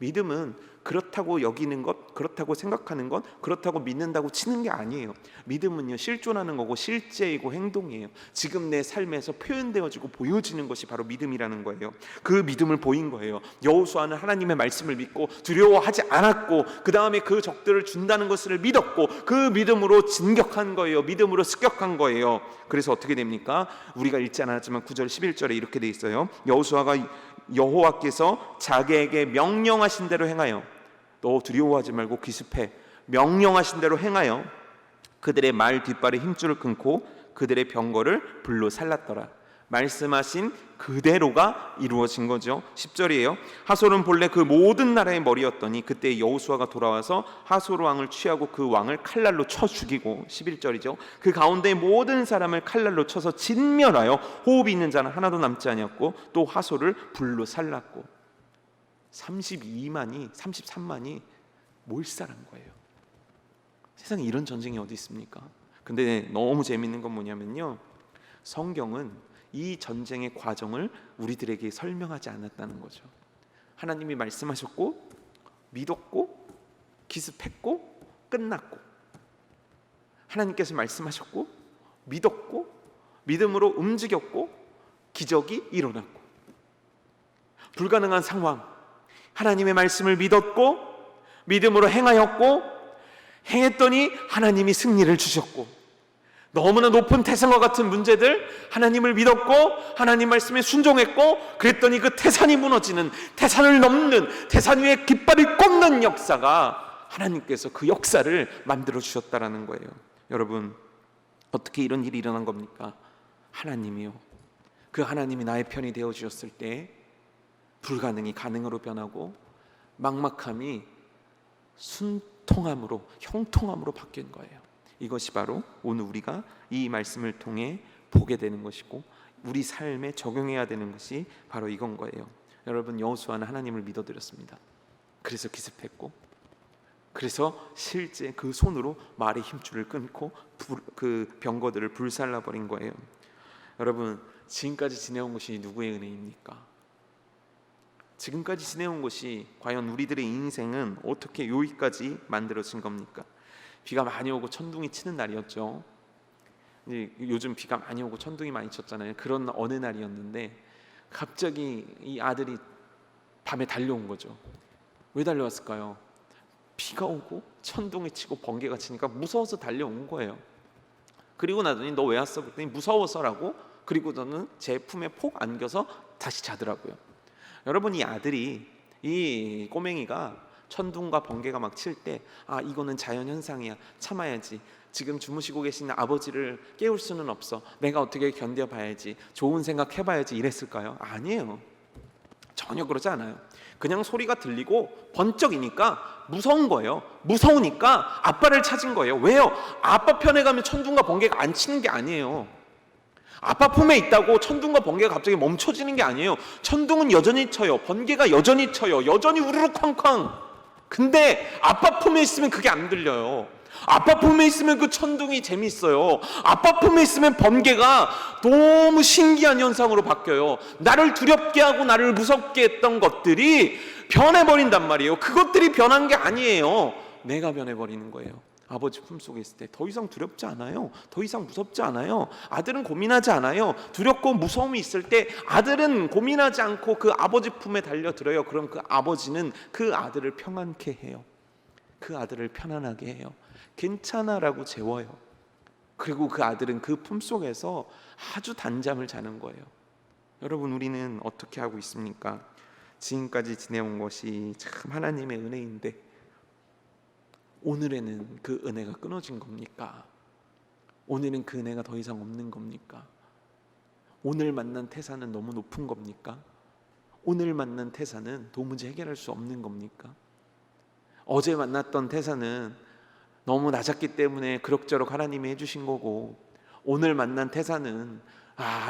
믿음은 그렇다고 여기는 것, 그렇다고 생각하는 것, 그렇다고 믿는다고 치는 게 아니에요. 믿음은요, 실존하는 거고 실제이고 행동이에요. 지금 내 삶에서 표현되어지고 보여지는 것이 바로 믿음이라는 거예요. 그 믿음을 보인 거예요. 여호수아는 하나님의 말씀을 믿고 두려워하지 않았고, 그 다음에 그 적들을 준다는 것을 믿었고, 그 믿음으로 진격한 거예요. 믿음으로 습격한 거예요. 그래서 어떻게 됩니까? 우리가 읽지 않았지만 9절 11절에 이렇게 돼 있어요. 여호와께서 자기에게 명령하신 대로 행하여, 너 두려워하지 말고 기습해, 명령하신 대로 행하여 그들의 말 뒷발의 힘줄을 끊고 그들의 병거를 불로 살랐더라. 말씀하신 그대로가 이루어진 거죠. 10절이에요. 하솔은 본래 그 모든 나라의 머리였더니 그때 여호수아가 돌아와서 하솔 왕을 취하고 그 왕을 칼날로 쳐 죽이고, 11절이죠. 그 가운데 모든 사람을 칼날로 쳐서 진멸하여 호흡이 있는 자는 하나도 남지 아니었고 또 하솔을 불로 살랐고, 33만이 몰살한 거예요. 세상에 이런 전쟁이 어디 있습니까? 근데 너무 재밌는 건 뭐냐면요, 성경은 이 전쟁의 과정을 우리들에게 설명하지 않았다는 거죠. 하나님이 말씀하셨고 믿었고 기습했고 끝났고, 하나님께서 말씀하셨고 믿었고 믿음으로 움직였고 기적이 일어났고, 불가능한 상황, 하나님의 말씀을 믿었고 믿음으로 행하였고 행했더니 하나님이 승리를 주셨고, 너무나 높은 태산과 같은 문제들, 하나님을 믿었고 하나님 말씀에 순종했고 그랬더니 그 태산이 무너지는, 태산을 넘는, 태산 위에 깃발을 꽂는 역사가 하나님께서 그 역사를 만들어 주셨다라는 거예요. 여러분, 어떻게 이런 일이 일어난 겁니까? 하나님이요, 그 하나님이 나의 편이 되어 주셨을 때 불가능이 가능으로 변하고 막막함이 순통함으로, 형통함으로 바뀐 거예요. 이것이 바로 오늘 우리가 이 말씀을 통해 보게 되는 것이고 우리 삶에 적용해야 되는 것이 바로 이건 거예요. 여러분, 여호수아는 하나님을 믿어드렸습니다. 그래서 기습했고, 그래서 실제 그 손으로 말의 힘줄을 끊고 그 병거들을 불살라 버린 거예요. 여러분, 지금까지 지내온 것이 누구의 은혜입니까? 지금까지 지내온 것이 과연 우리들의 인생은 어떻게 여기까지 만들어진 겁니까? 비가 많이 오고 천둥이 치는 날이었죠. 요즘 비가 많이 오고 천둥이 많이 쳤잖아요. 그런 어느 날이었는데 갑자기 이 아들이 밤에 달려온 거죠. 왜 달려왔을까요? 비가 오고 천둥이 치고 번개가 치니까 무서워서 달려온 거예요. 그리고 나더니 너 왜 왔어? 그랬더니 무서워서라고. 그리고 저는 제 품에 폭 안겨서 다시 자더라고요. 여러분, 이 아들이, 이 꼬맹이가 천둥과 번개가 막 칠 때 이거는 자연현상이야, 참아야지, 지금 주무시고 계시는 아버지를 깨울 수는 없어, 내가 어떻게 견뎌봐야지, 좋은 생각 해봐야지 이랬을까요? 아니에요. 전혀 그러지 않아요. 그냥 소리가 들리고 번쩍이니까 무서운 거예요. 무서우니까 아빠를 찾은 거예요. 왜요? 아빠 편에 가면 천둥과 번개가 안 치는 게 아니에요. 아빠 품에 있다고 천둥과 번개가 갑자기 멈춰지는 게 아니에요. 천둥은 여전히 쳐요. 번개가 여전히 쳐요. 여전히 우르르 쾅쾅. 근데 아빠 품에 있으면 그게 안 들려요. 아빠 품에 있으면 그 천둥이 재밌어요. 아빠 품에 있으면 번개가 너무 신기한 현상으로 바뀌어요. 나를 두렵게 하고 나를 무섭게 했던 것들이 변해버린단 말이에요. 그것들이 변한 게 아니에요. 내가 변해버리는 거예요. 아버지 품속에 있을 때 더 이상 두렵지 않아요. 더 이상 무섭지 않아요. 아들은 고민하지 않아요. 두렵고 무서움이 있을 때 아들은 고민하지 않고 그 아버지 품에 달려들어요. 그럼 그 아버지는 그 아들을 평안케 해요. 그 아들을 편안하게 해요. 괜찮아라고 재워요. 그리고 그 아들은 그 품속에서 아주 단잠을 자는 거예요. 여러분, 우리는 어떻게 하고 있습니까? 지금까지 지내온 것이 참 하나님의 은혜인데 오늘에는 그 은혜가 끊어진 겁니까? 오늘은 그 은혜가 더 이상 없는 겁니까? 오늘 만난 태산은 너무 높은 겁니까? 오늘 만난 태산은 도무지 해결할 수 없는 겁니까? 어제 만났던 태산은 너무 낮았기 때문에 그럭저럭 하나님이 해주신 거고, 오늘 만난 태산은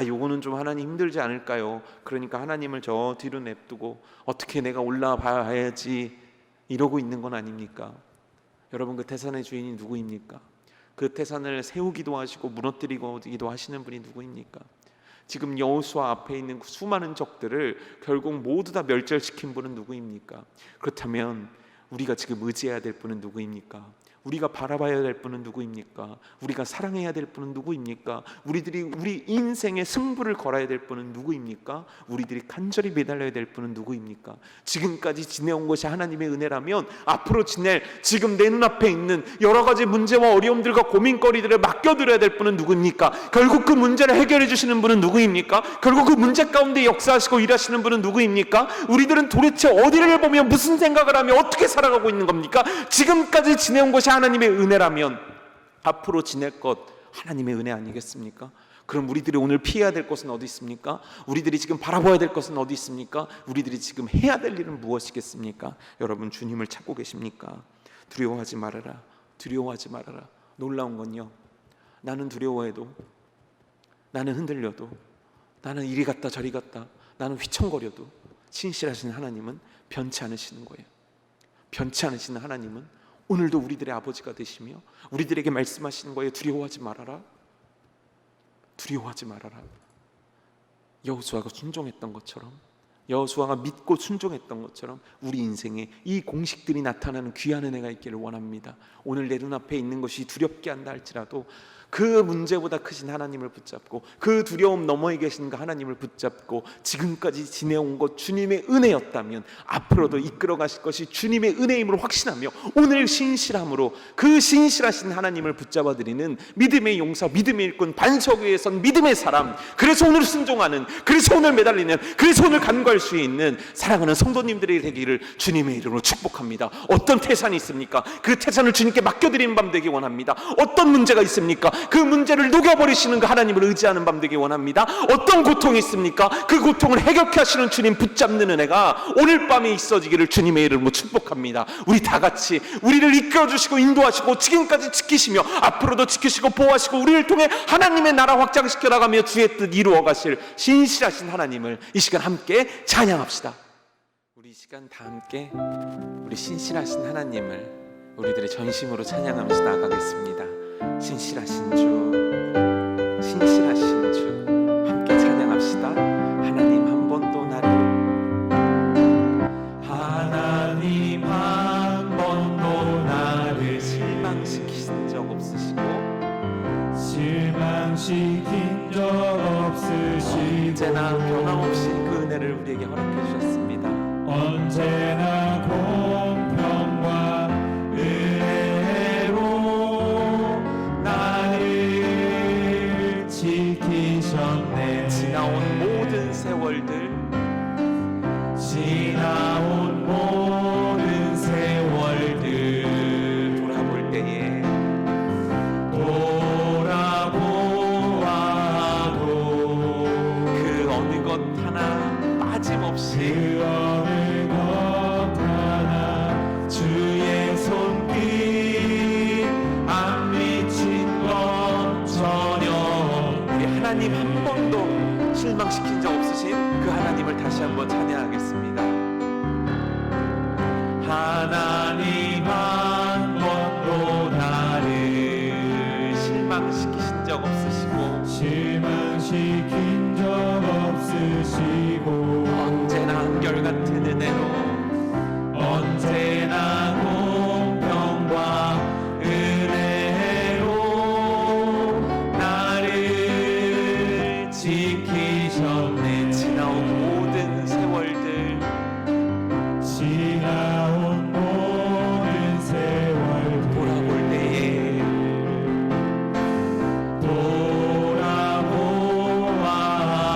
요거는 좀 하나님 힘들지 않을까요? 그러니까 하나님을 저 뒤로 냅두고 어떻게 내가 올라봐야지 이러고 있는 건 아닙니까? 여러분, 그 태산의 주인이 누구입니까? 그 태산을 세우기도 하시고 무너뜨리기도 하시는 분이 누구입니까? 지금 여호수아 앞에 있는 수많은 적들을 결국 모두 다 멸절시킨 분은 누구입니까? 그렇다면 우리가 지금 의지해야 될 분은 누구입니까? 우리가 바라봐야 될 분은 누구입니까? 우리가 사랑해야 될 분은 누구입니까? 우리 인생의 승부를 걸어야 될 분은 누구입니까? 우리들이 간절히 매달려야 될 분은 누구입니까? 지금까지 지내온 것이 하나님의 은혜라면 앞으로 지낼 지금 내 눈앞에 있는 여러 가지 문제와 어려움들과 고민거리들을 맡겨드려야 될 분은 누구입니까? 결국 그 문제를 해결해 주시는 분은 누구입니까? 결국 그 문제 가운데 역사하시고 일하시는 분은 누구입니까? 우리들은 도대체 어디를 보며 무슨 생각을 하며 어떻게 살아가고 있는 겁니까? 지금까지 지내온 것이 하나님의 은혜라면 앞으로 지낼 것 하나님의 은혜 아니겠습니까? 그럼 우리들이 오늘 피해야 될 것은 어디 있습니까? 우리들이 지금 바라봐야 될 것은 어디 있습니까? 우리들이 지금 해야 될 일은 무엇이겠습니까? 여러분, 주님을 찾고 계십니까? 두려워하지 말아라. 두려워하지 말아라. 놀라운 건요, 나는 두려워해도, 나는 흔들려도, 나는 이리 갔다 저리 갔다, 나는 휘청거려도 신실하신 하나님은 변치 않으시는 거예요. 변치 않으시는 하나님은 오늘도 우리들의 아버지가 되시며 우리들에게 말씀하시는 거예요. 두려워하지 말아라. 두려워하지 말아라. 여호수아가 순종했던 것처럼, 여호수아가 믿고 순종했던 것처럼 우리 인생에 이 공식들이 나타나는 귀한 은혜가 있기를 원합니다. 오늘 내 눈앞에 있는 것이 두렵게 한다 할지라도 그 문제보다 크신 하나님을 붙잡고, 그 두려움 너머에 계신 그 하나님을 붙잡고 지금까지 지내온 것 주님의 은혜였다면 앞으로도 이끌어 가실 것이 주님의 은혜임을 확신하며 오늘 신실함으로 그 신실하신 하나님을 붙잡아 드리는 믿음의 용사, 믿음의 일꾼, 반석 위에 선 믿음의 사람, 그래서 오늘 순종하는, 그래서 오늘 매달리는, 그래서 오늘 간구할 수 있는 사랑하는 성도님들이 되기를 주님의 이름으로 축복합니다. 어떤 태산이 있습니까? 그 태산을 주님께 맡겨드리는 밤 되기 원합니다. 어떤 문제가 있습니까? 그 문제를 녹여버리시는 그 하나님을 의지하는 밤 되기 원합니다. 어떤 고통이 있습니까? 그 고통을 해결케 하시는 주님 붙잡는 은혜가 오늘 밤에 있어지기를 주님의 이름으로 축복합니다. 우리 다 같이 우리를 이끌어주시고 인도하시고 지금까지 지키시며 앞으로도 지키시고 보호하시고 우리를 통해 하나님의 나라 확장시켜 나가며 주의 뜻 이루어 가실 신실하신 하나님을 이 시간 함께 찬양합시다. 우리 이 시간 다 함께 우리 신실하신 하나님을 우리들의 전심으로 찬양하면서 나아가겠습니다. 신실하신 주, 신실하신 주, 함께 찬양합시다. 하나님 한 번도 나를, 하나님 한 번도 나를 실망시키신 적 없으시고 실망시킨 적 없으시고 언제나 변함없이 그 은혜를 우리에게 허락해 주셨습니다. 언제나 공평과 은혜로 나를 지키셨네. 지나온 모든 세월들, 지나온 모든 세월들 돌아볼 때에 돌아보아도 그 어느 것 하나 빠짐없이 그 어느 것 하나 주의 손길 안 미친 것 전혀 우리 하나님 한 번도 실망시킨 적 없으신 그 하나님을 다시 한번 찬양하겠습니다. 하나님 한 번도 나를 실망시키신 적 없으시고 실망시킨 적 없으시고 언제나 한결같은 은혜로 언제나 공평과 은혜로 나를 지키셨네. 지나온 모든 세월들, 지나온 모든 세월 돌아볼 때에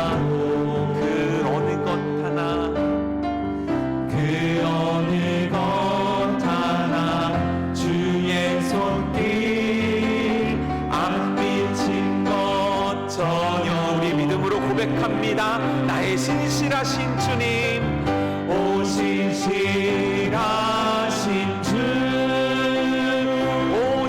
돌아보아도 그 어느 것 하나 그 어느 것 하나 주의 손길 안 미친 것 전혀 우리 믿음으로 고백합니다. 나의 신실하신 주님, 오 신실하신 주 오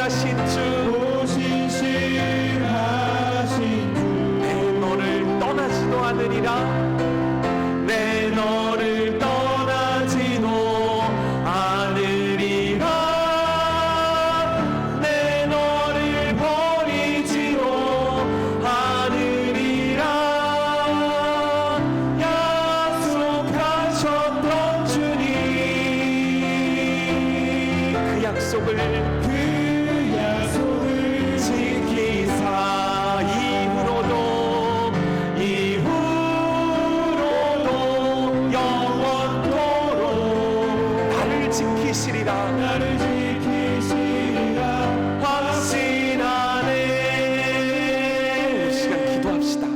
신실하신 주, 신실하신 주 내 너를 떠나지도 않으리라. 내 너를 떠나지도 않으리라. 내 너를 버리지도 않으리라. 약속하셨던 주님, 그 약속을 지키사 이후로도 영원토록 나를 지키시리라. 확신하네. 이 시간 기도합시다.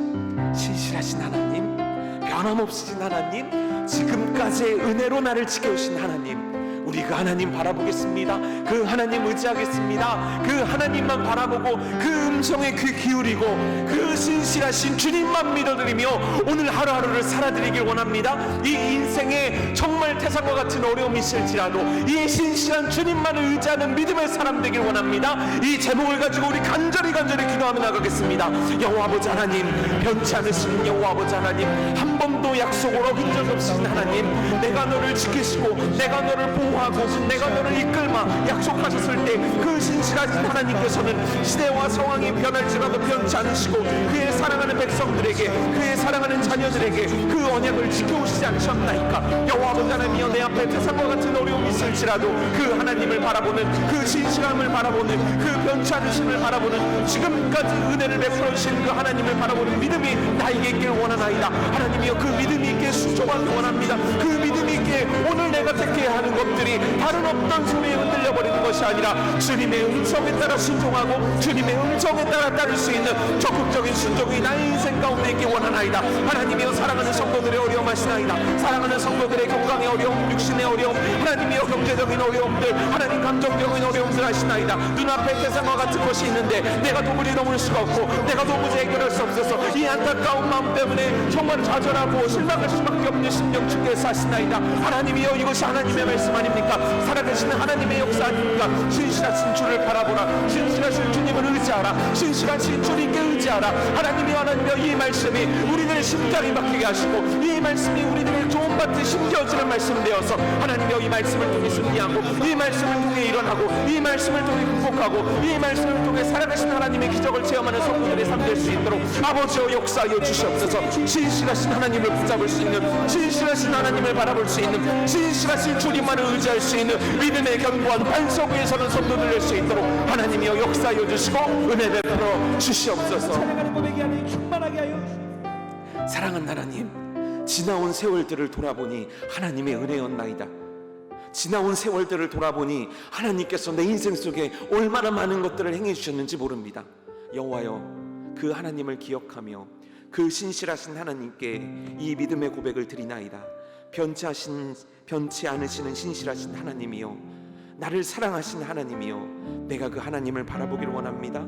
신실하신 하나님, 변함없으신 하나님, 지금까지의 은혜로 나를 지켜오신 하나님, 우리 그 하나님 바라보겠습니다. 그 하나님 의지하겠습니다. 그 하나님만 바라보고 그 음성에 귀 기울이고 그 신실하신 주님만 믿어드리며 오늘 하루하루를 살아드리길 원합니다. 이 인생에 정말 태산과 같은 어려움이 있을지라도 이 신실한 주님만을 의지하는 믿음의 사람 되길 원합니다. 이 제목을 가지고 우리 간절히 기도하며 나가겠습니다. 여호와 아버지 하나님, 변치 않으시는 여호와 아버지 하나님, 한 번도 약속을 어긴 적 없으신 하나님, 내가 너를 지키시고 내가 너를 보호하고 내가 너를 이끌마 약속하셨을 때 그 신실하신 하나님께서는 시대와 상황이 변할지라도 변치 않으시고 그의 사랑하는 백성들에게, 그의 사랑하는 자녀들에게 그 언약을 지켜오시지 않으셨나이까. 여호와 아버지 하나님이여, 내 앞에 태산과 같은 어려움이 있을지라도 그 하나님을 바라보는, 그 신실함을 바라보는, 그 변치 않으심을 바라보는, 지금까지 은혜를 베풀어 주신 그 하나님을 바라보는 믿음이 나에게 있길 원하나이다. 하나님이여, 그 믿음이 있게 순종하기 원합니다. 그 믿음이 있게 오늘 내가 택해야 하는 것들이 다른 어떤 소리에 흔들려 버리는 것이 아니라 주님의 음성에 따라 순종하고 주님의 음성에 따라 따를 수 있는 적극적인 순종이 나의 인생 가운데 있기 원하나이다. 하나님이여, 사랑하는 성도들의 어려움 하시나이다. 사랑하는 성도들의 건강의 어려움, 육신의 어려움, 하나님이여, 경제적인 어려움들, 하나님 감정적인 어려움들 하시나이다. 눈앞에 태산과 같은 것이 있는데 내가 도무지 넘을 수가 없고 내가 도무지 해결할 수 없어서 이 안타까운 마음 때문에 정말 좌절하고 실망할 수밖에 없는 심령 주께서 하시나이다. 하나님이여, 이것이 하나님의 말씀 아닙니까? 살아계시는 하나님의 역사 아닙니까? 신실하신 주를 바라보라. 신실하신 주님을 의지하라. 신실하신 주님께 의지하라. 하나님이여, 이 말씀이 우리들의 심장이 막히게 하시고 이 말씀이 우리들의 좋은 밭에 심겨지는 말씀 되어서 하나님이여, 이 말씀을 통해 승리하고 이 말씀을 통해 일어나고 이 말씀을 통해 극복하고 이 말씀을 통해 살아가신 하나님의 기적을 체험하는 성도들의 삶 될 수 있도록 아버지여 역사하여 주시옵소서. 신실하신 하나님을 붙잡을 수 있는, 신실하신 하나님을 바라볼 수 있는, 신실하신 주님만을 의지할 수 있는 믿음의 견고한 반석 위에 서는 성도들 될 수 있도록 하나님이여 역사하여 주시고 은혜 베풀어 주시옵소서. 사랑하는 하나님, 지나온 세월들을 돌아보니 하나님의 은혜였나이다. 지나온 세월들을 돌아보니 하나님께서 내 인생 속에 얼마나 많은 것들을 행해 주셨는지 모릅니다. 여호와여, 그 하나님을 기억하며 그 신실하신 하나님께 이 믿음의 고백을 드리나이다. 변치 않으시는 신실하신 하나님이여, 나를 사랑하신 하나님이여, 내가 그 하나님을 바라보기를 원합니다.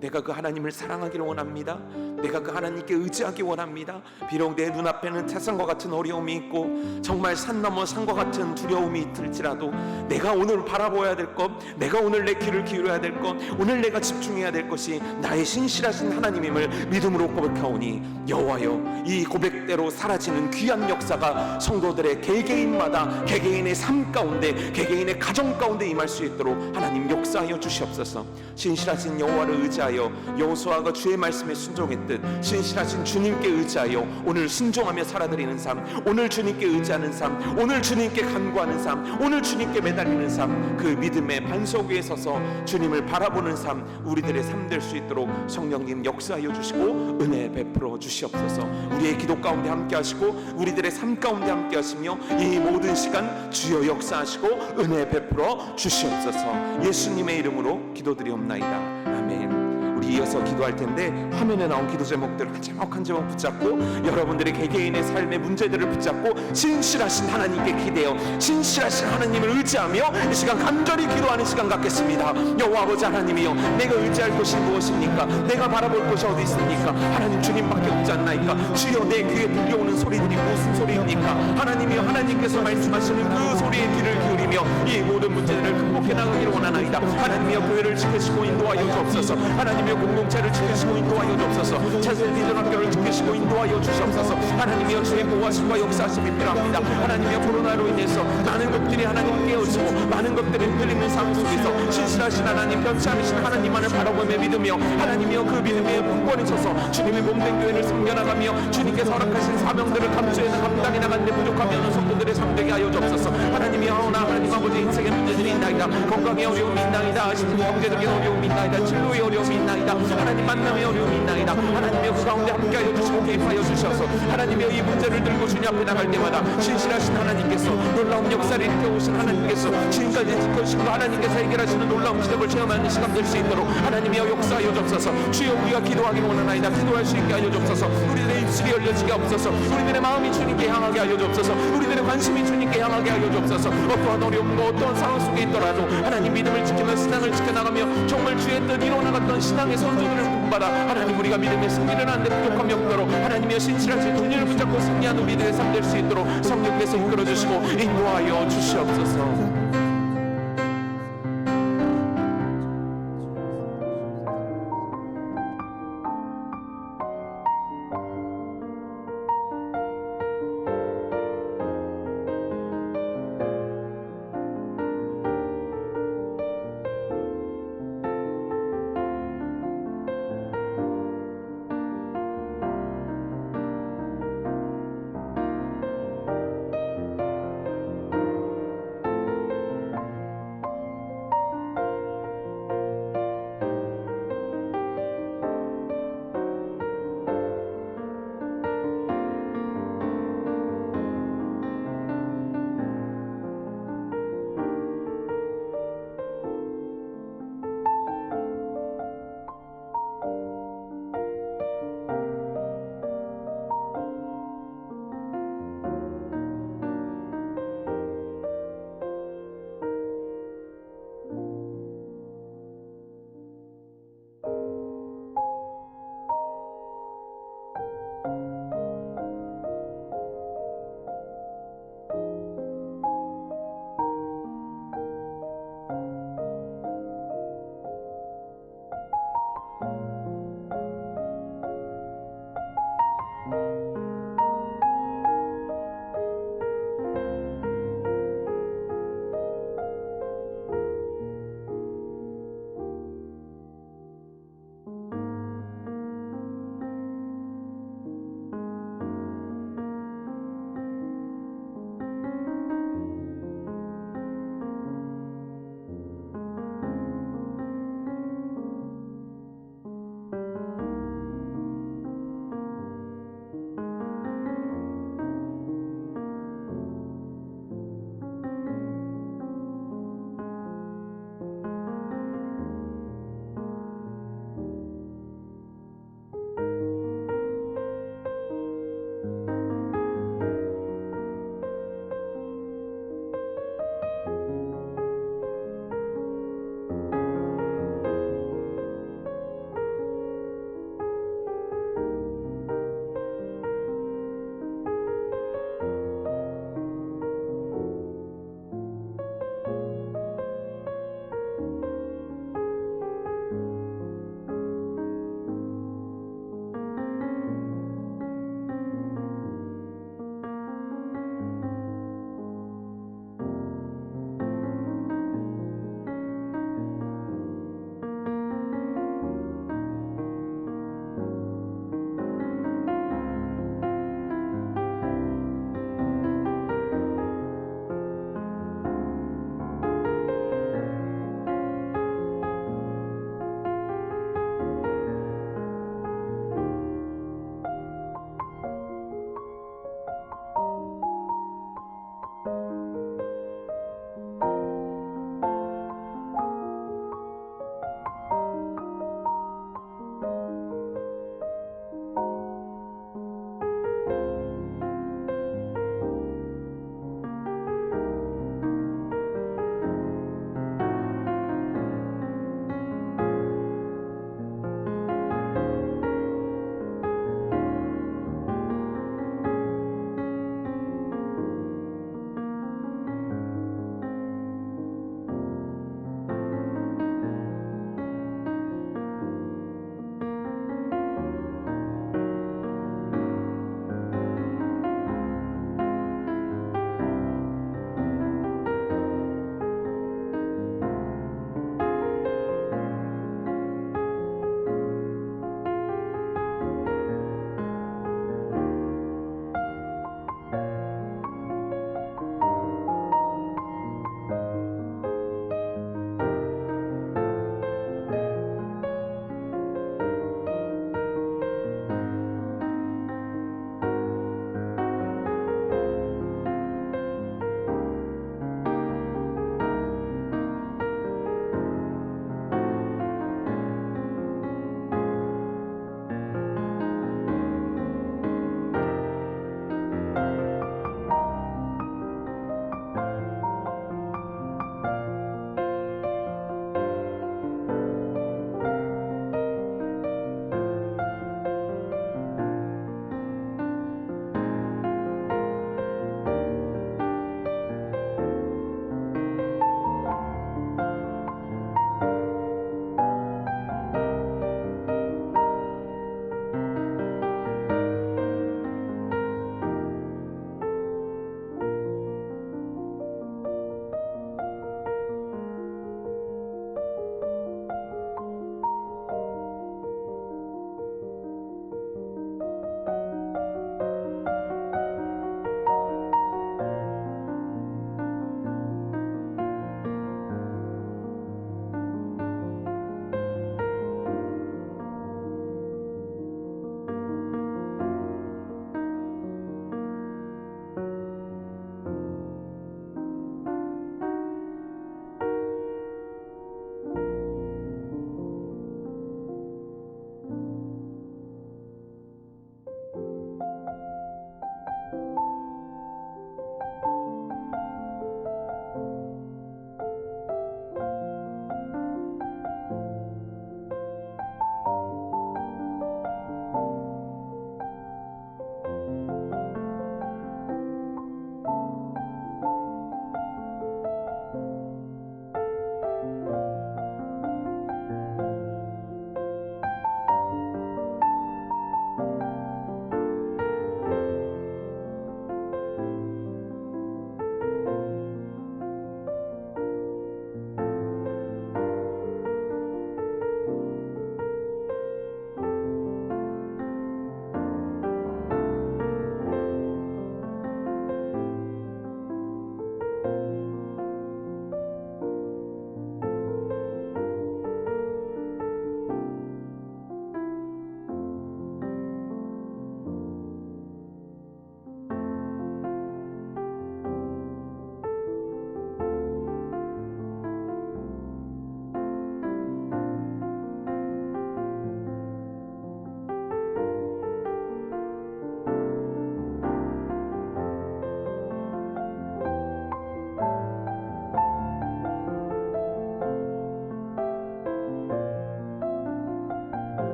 내가 그 하나님을 사랑하기를 원합니다. 내가 그 하나님께 의지하기 원합니다. 비록 내 눈앞에는 태산과 같은 어려움이 있고 정말 산 넘어 산과 같은 두려움이 있을지라도 내가 오늘 바라보아야 될 것, 내가 오늘 내 귀를 기울여야 될 것, 오늘 내가 집중해야 될 것이 나의 신실하신 하나님임을 믿음으로 고백하오니 여호와여, 이 고백대로 사라지는 귀한 역사가 성도들의 개개인마다 개개인의 삶 가운데, 개개인의 가정 가운데 임할 수 있도록 하나님 역사하여 주시옵소서. 신실하신 여호와를 의지하여 여호수아가 주의 말씀에 순종했듯 신실하신 주님께 의지하여 오늘 순종하며 살아드리는 삶, 오늘 주님께 의지하는 삶, 오늘 주님께 간구하는 삶, 오늘 주님께 매달리는 삶, 그 믿음의 반석 위에 서서 주님을 바라보는 삶, 우리들의 삶 될 수 있도록 성령님 역사하여 주시고 은혜 베풀어 주시옵소서. 우리의 기도 가운데 함께 하시고 우리들의 삶 가운데 함께 하시며 이 모든 시간 주여 역사하시고 은혜 베풀어 주시옵소서. 예수님의 이름으로 기도드리옵나이다. 아멘. 우리 이어서 기도할 텐데 화면에 나온 기도 제목들을 한 제목 붙잡고 여러분들의 개개인의 삶의 문제들을 붙잡고 신실하신 하나님께 기대어 신실하신 하나님을 의지하며 이 시간 간절히 기도하는 시간 갖겠습니다. 여호와 아버지 하나님이여, 내가 의지할 것이 무엇입니까? 내가 바라볼 것이 어디 있습니까? 하나님 주님밖에 없지 않나이까? 주여, 내 귀에 들려오는 소리들이 무슨 소리입니까? 하나님이여, 하나님께서 말씀하시는 그 소리에 귀를 기울이며 이 모든 문제들을 극복해 나가기를 원하나이다. 하나님이여, 교회를 지키시고 인도하여 주옵소서. 하나님이여, 공동체를 지키시고 인도하여 주옵소서. 차세대 비전학교를 지키시고 인도하여 주시옵소서. 하나님이여, 주의 보호하심과 역사하심이 필요합니다. 하나님이여, 코로나로 인해서 많은 것들이 하나님 깨어지고 많은 것들이 흔들리는 삶 속에서 신실하신 하나님, 변치 않으신 하나님만을 바라보며 믿으며 하나님이여, 그 믿음에 굳건히 서서 주님의 몸된 교회를 섬겨나가며 주님께서 허락하신 사명들을 감당해 나가는데 부족하며 어느 성도들의 삶되게 하여 주옵소서. 하나님이여, 나 하나님 아버지 인생의 문제들이 있나이다. 건강의 어려움이 있나이다. 경제적인 어려움이 있나이다. 진로의 어려움이 있나이다. 하나님 만남의 어려움이 있나이다. 하나님이여, 그 가운데 함께하여 주시고 개입하여 주셔서 하나님이여, 이 문제를 들고 주님 앞에 나갈 때마다 신실하신 하나님께서, 놀라운 역사를 일으켜오신 하나님께서, 지금까지 지켜주신 하나님께서 해결하시는 놀라운 기적을 체험하는 시간 될 수 있도록 하나님이여, 역사하여 주옵소서. 주여, 우리가 기도하기를 원하나이다. 기도할 수 있게 하여 주옵소서. 우리들의 입술이 열려지게 없어서, 우리들의 마음이 주님께 향하게 하여 주옵소서. 우리들의 관심이 주님께 향하게 하여 주옵소서. 어떠한 어려움과 어떠한 상황 속에 있더라도 하나님 믿음을 지키며 신앙을 지켜나가며 정말 주의 뜻 이루어나갔던 신앙의 선조들을 본받아 하나님, 우리가 믿음의 승리를 하는데 부족함이 없도록 하나님이여, 신실하신 주님을 붙잡고 승리한 우리들의 삶 될 수 있도록 성령께서 이끌어 주시고 인도하여 주시옵소서.